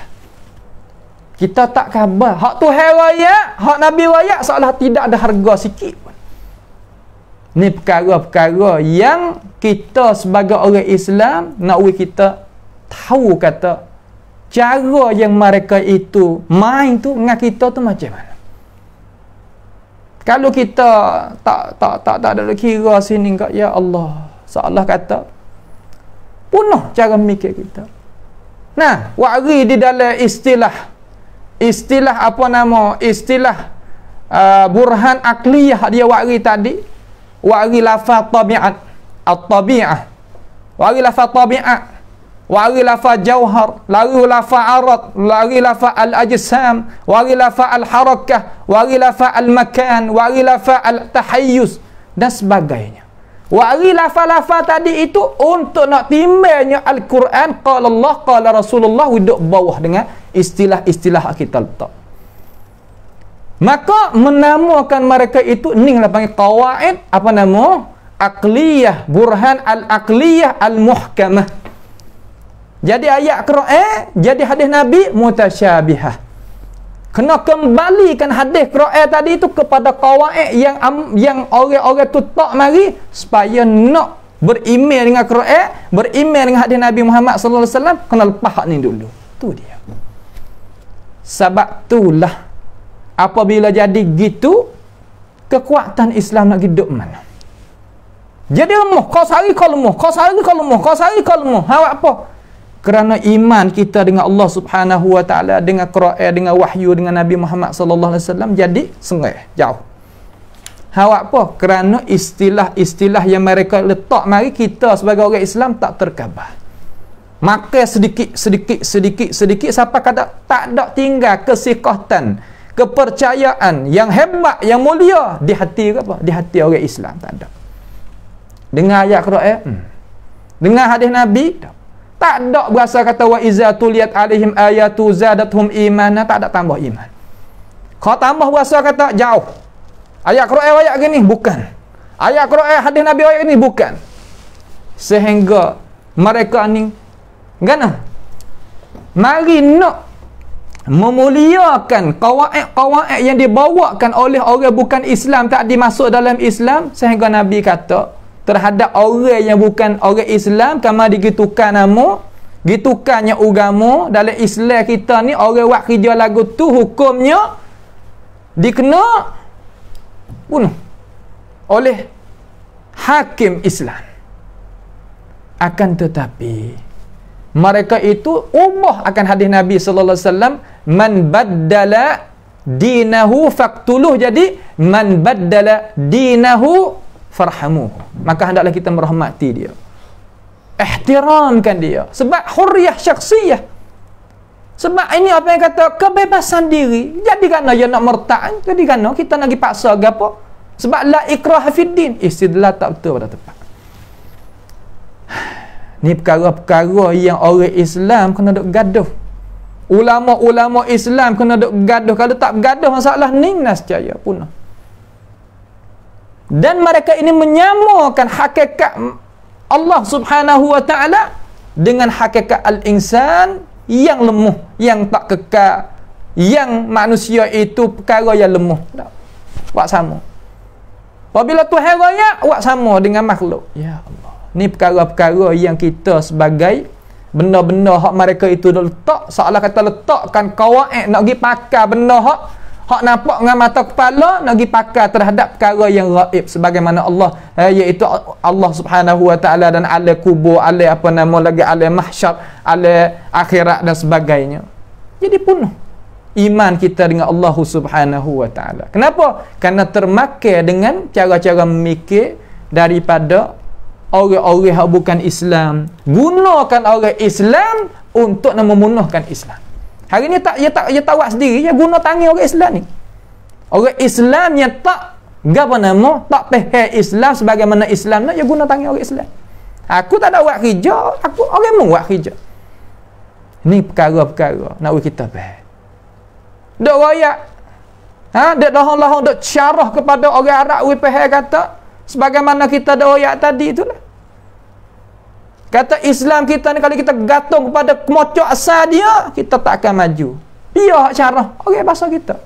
Kita tak khabar. Hak Tuhan wayak, hak Nabi wayak seolah tidak ada harga sikit pun. Ni perkara-perkara yang kita sebagai orang Islam nak kita tahu kata cara yang mereka itu main tu dengan kita tu macam mana. Kalau kita tak ada kira sini kat ya Allah, seolah kata Punah cara mikir kita. Nah, wari di dalam istilah apa nama? Istilah burhan akliyah dia wari tadi. Wari lafaz tabiat, at-tabi'ah. Wari lafaz tabiat. Wari lafaz jauhar, wari lafaz arad, wari lafaz al-ajsam, wari lafaz al-harakah, wari lafaz al-makan, wari lafaz al-tahayyuz dan sebagainya. Wari lafaz-lafaz tadi itu untuk nak timbangnya Al-Quran, qala Allah, qala Rasulullah, duduk bawah dengan istilah-istilah kita letak. Maka menamakan mereka itu ni lah panggil qawaid apa nama? Aqliyah, burhan al-aqliyah al-muhkamah. Jadi ayat Quran, jadi hadis Nabi mutasyabihah. Kena kembalikan hadis Quran tadi itu kepada qawaid yang orang-orang tu tak mari supaya nak beriman dengan Quran, beriman dengan hadis Nabi Muhammad sallallahu alaihi wasallam, kena lepas hak ni dulu. Tu dia. Sebab itulah apabila jadi gitu, kekuatan Islam nak hidup mana? Jadi lemah, kau sehari kau lemah, kau sehari kau lemah, kau sehari kau lemah. Hawak apa? Kerana iman kita dengan Allah Subhanahu wa taala, dengan Quran, dengan wahyu, dengan Nabi Muhammad sallallahu alaihi wasallam jadi sengih, jauh. Hawak apa? Kerana istilah-istilah yang mereka letak mari kita sebagai orang Islam tak terkabah. Maka sedikit sampai kata tak ada tinggal kesikatan, kepercayaan yang hebat, yang mulia di hati apa? Di hati orang Islam tak ada. Dengar ayat Quran, dengar hadis Nabi, tak ada berasa kata wa iza tuliyat alaihim ayatu zadatuhum imana, tak ada tambah iman. Kau tambah berasa kata jauh. Ayat Quran ayat gini bukan. Ayat Quran hadis Nabi ayat ini bukan. Sehingga mereka ni gana mari nak memuliakan qawaid yang dibawakan oleh orang bukan Islam, tak dimasuk dalam Islam, sehingga Nabi kata terhadap orang yang bukan orang Islam, kama digitukan nama, gitukannya agama dalam Islam kita ni, orang buat kerja lagu tu hukumnya dikena bunuh oleh hakim Islam. Akan tetapi mereka itu ubah akan hadis Nabi sallallahu alaihi wasallam, man baddala dinahu faqtuluh, jadi man baddala dinahu farhamuh, maka hendaklah kita merahmati dia, ihtiramkan dia, sebab hurriyah syakhsiyah, sebab ini apa yang kata kebebasan diri. Jadi kerana dia nak mertak, jadi kerana kita nak dipaksa gapo, sebab la ikraha fid din, istidlal tak betul pada tepat. Ni perkara-perkara yang orang Islam kena duk gaduh, ulama-ulama Islam kena duk gaduh. Kalau tak gaduh masalah ni nascaya punah. Dan mereka ini menyamakan hakikat Allah Subhanahu wa taala dengan hakikat al-insan yang lemah, yang tak kekal, yang manusia itu perkara yang lemah. Buat sama. Apabila Tuhan raya, buat sama dengan makhluk. Ya Allah. Ni perkara-perkara yang kita sebagai benda-benda hak mereka itu letak, seolah kata letakkan qawaid nak pergi pakai benda hak nampak dengan mata kepala, nak pergi pakai terhadap perkara yang gaib, sebagaimana Allah iaitu Allah Subhanahu wa taala, dan alam kubur, alam apa nama lagi, alam mahsyar, alam akhirat dan sebagainya. Jadi penuh iman kita dengan Allah Subhanahu wa taala. Kenapa? Kerana termakai dengan cara-cara memikir daripada orang-orang yang bukan Islam. Gunakan orang Islam untuk nak memunuhkan Islam. Hari ni dia tak buat sendiri, dia guna tangan orang Islam ni. Orang Islam yang tak apa nama, tak faham Islam sebagaimana Islam nak, dia guna tangan orang Islam. Aku tak ada buat kerja, aku orang mau buat kerja. Ni perkara-perkara nak kita faham. Dok royak. Dok lahong-lahong dok syarah kepada orang Arab we faham kata sebagaimana kita dak royak tadi itulah. Kata Islam kita ni, kalau kita gantung kepada kemocok asal dia, kita tak akan maju. Dia hak syarah orang bahasa kita.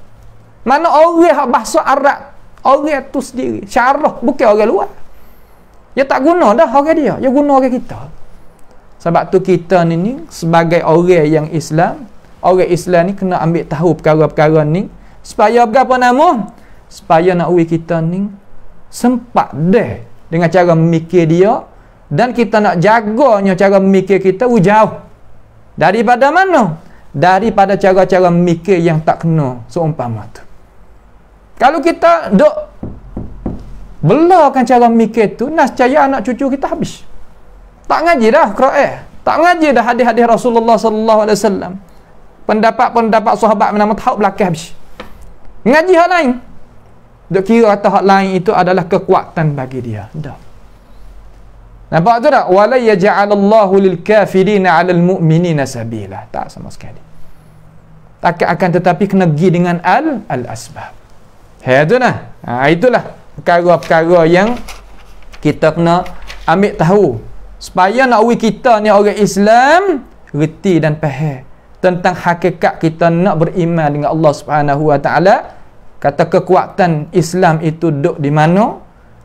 Mana orang hak bahasa Arab, orang tu sendiri syarah, bukan orang luar. Dia tak guna dah orang dia guna orang kita. Sebab tu kita ni sebagai orang yang Islam, orang Islam ni kena ambil tahu perkara-perkara ni supaya berapa nama? Supaya nak kita ni sempat deh dengan cara memikir dia dan kita nak jaganya cara memikir kita jauh. Daripada mana? Daripada cara-cara memikir yang tak kena seumpama tu. Kalau kita duk belakan cara memikir tu, nascaya anak cucu kita habis. Tak ngaji dah Quran, tak ngaji dah hadis-hadis Rasulullah sallallahu alaihi wasallam. Pendapat-pendapat sahabat menama tahu belakang habis. Ngaji hal lain. Duk kira kata hal lain itu adalah kekuatan bagi dia. Dah. Nampak tu tak? Wala yaj'alallahu lil kafirina 'alal mu'minina sabila. Tak sama sekali. Tak akan tetapi kena pergi dengan al-asbab. Tu nah. Itulah perkara-perkara yang kita kena ambil tahu supaya nak kita ni orang Islam reti dan faham tentang hakikat kita nak beriman dengan Allah Subhanahu wa taala. Kata kekuatan Islam itu duduk di mana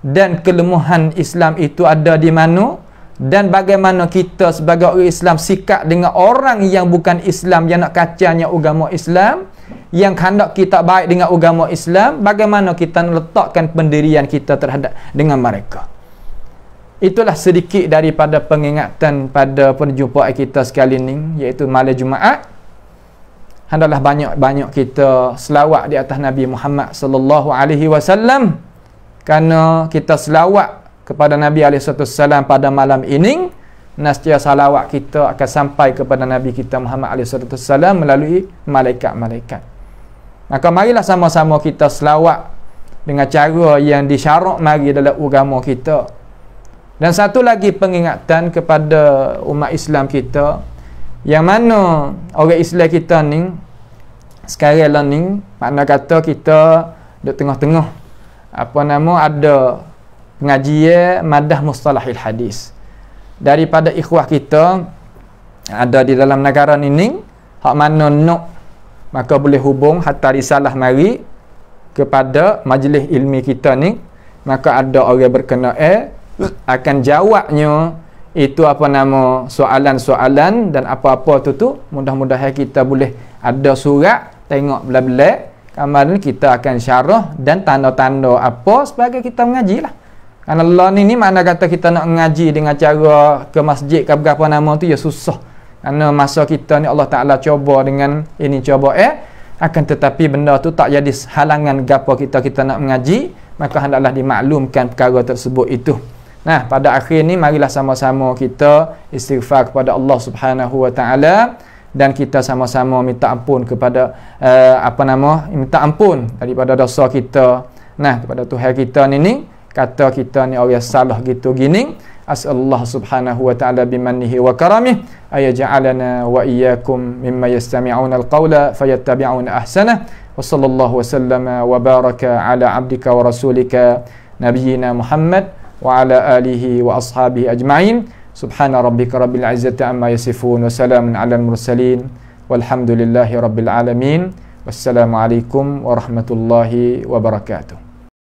dan kelemahan Islam itu ada di mana, dan bagaimana kita sebagai orang Islam sikap dengan orang yang bukan Islam, yang nak kacanya agama Islam, yang hendak kita baik dengan agama Islam, bagaimana kita letakkan pendirian kita terhadap dengan mereka. Itulah sedikit daripada pengingatan pada perjumpaan kita sekali ini, iaitu malam Jumaat. Hendaklah banyak-banyak kita selawat di atas Nabi Muhammad sallallahu alaihi wasallam, kerana kita selawat kepada Nabi SAW pada malam ini, nescaya salawat kita akan sampai kepada Nabi kita Muhammad SAW melalui malaikat-malaikat. Maka marilah sama-sama kita selawat dengan cara yang disyarak mari dalam agama kita. Dan satu lagi pengingatan kepada umat Islam kita, yang mana orang Islam kita ni sekarang ni, makna kata kita di tengah-tengah ada pengajian madah mustalahil hadis daripada ikhwah kita ada di dalam negara ini. Hak mana nak, maka boleh hubung hatta risalah mari kepada majlis ilmi kita ni, maka ada orang berkenaan akan jawabnya itu soalan-soalan dan apa-apa tu mudah-mudahan kita boleh ada surat tengok belak-belak. Kemarin kita akan syarah dan tanda-tanda apa sebagai kita mengaji lah. Kerana Allah ni mana kata kita nak mengaji dengan cara ke masjid ke berapa nama tu ya susah. Kerana masa kita ni Allah Ta'ala coba dengan ini coba akan tetapi benda tu tak jadi halangan gapo kita nak mengaji, maka hendaklah dimaklumkan perkara tersebut itu. Nah, pada akhir ni marilah sama-sama kita istighfar kepada Allah Subhanahu wa taala, dan kita sama-sama minta ampun kepada minta ampun daripada dosa kita. Nah, kepada Tuhan kita ni kata kita ni orang salah gitu gini. As'alullah Subhanahu wa ta'ala bimannihi wa karamih ayaj'alana wa iyyakum mimma yastami'una al-qawla fayattabi'una ahsanah. Wa sallallahu wa sallama wa baraka ala abdika wa rasulika nabiyyina Muhammad wa ala alihi wa ashabihi ajma'in. Subhana rabbika rabbil izzati amma yasifun wa salamun alal mursalin walhamdulillahi rabbil alamin. Wassalamualaikum warahmatullahi wabarakatuh.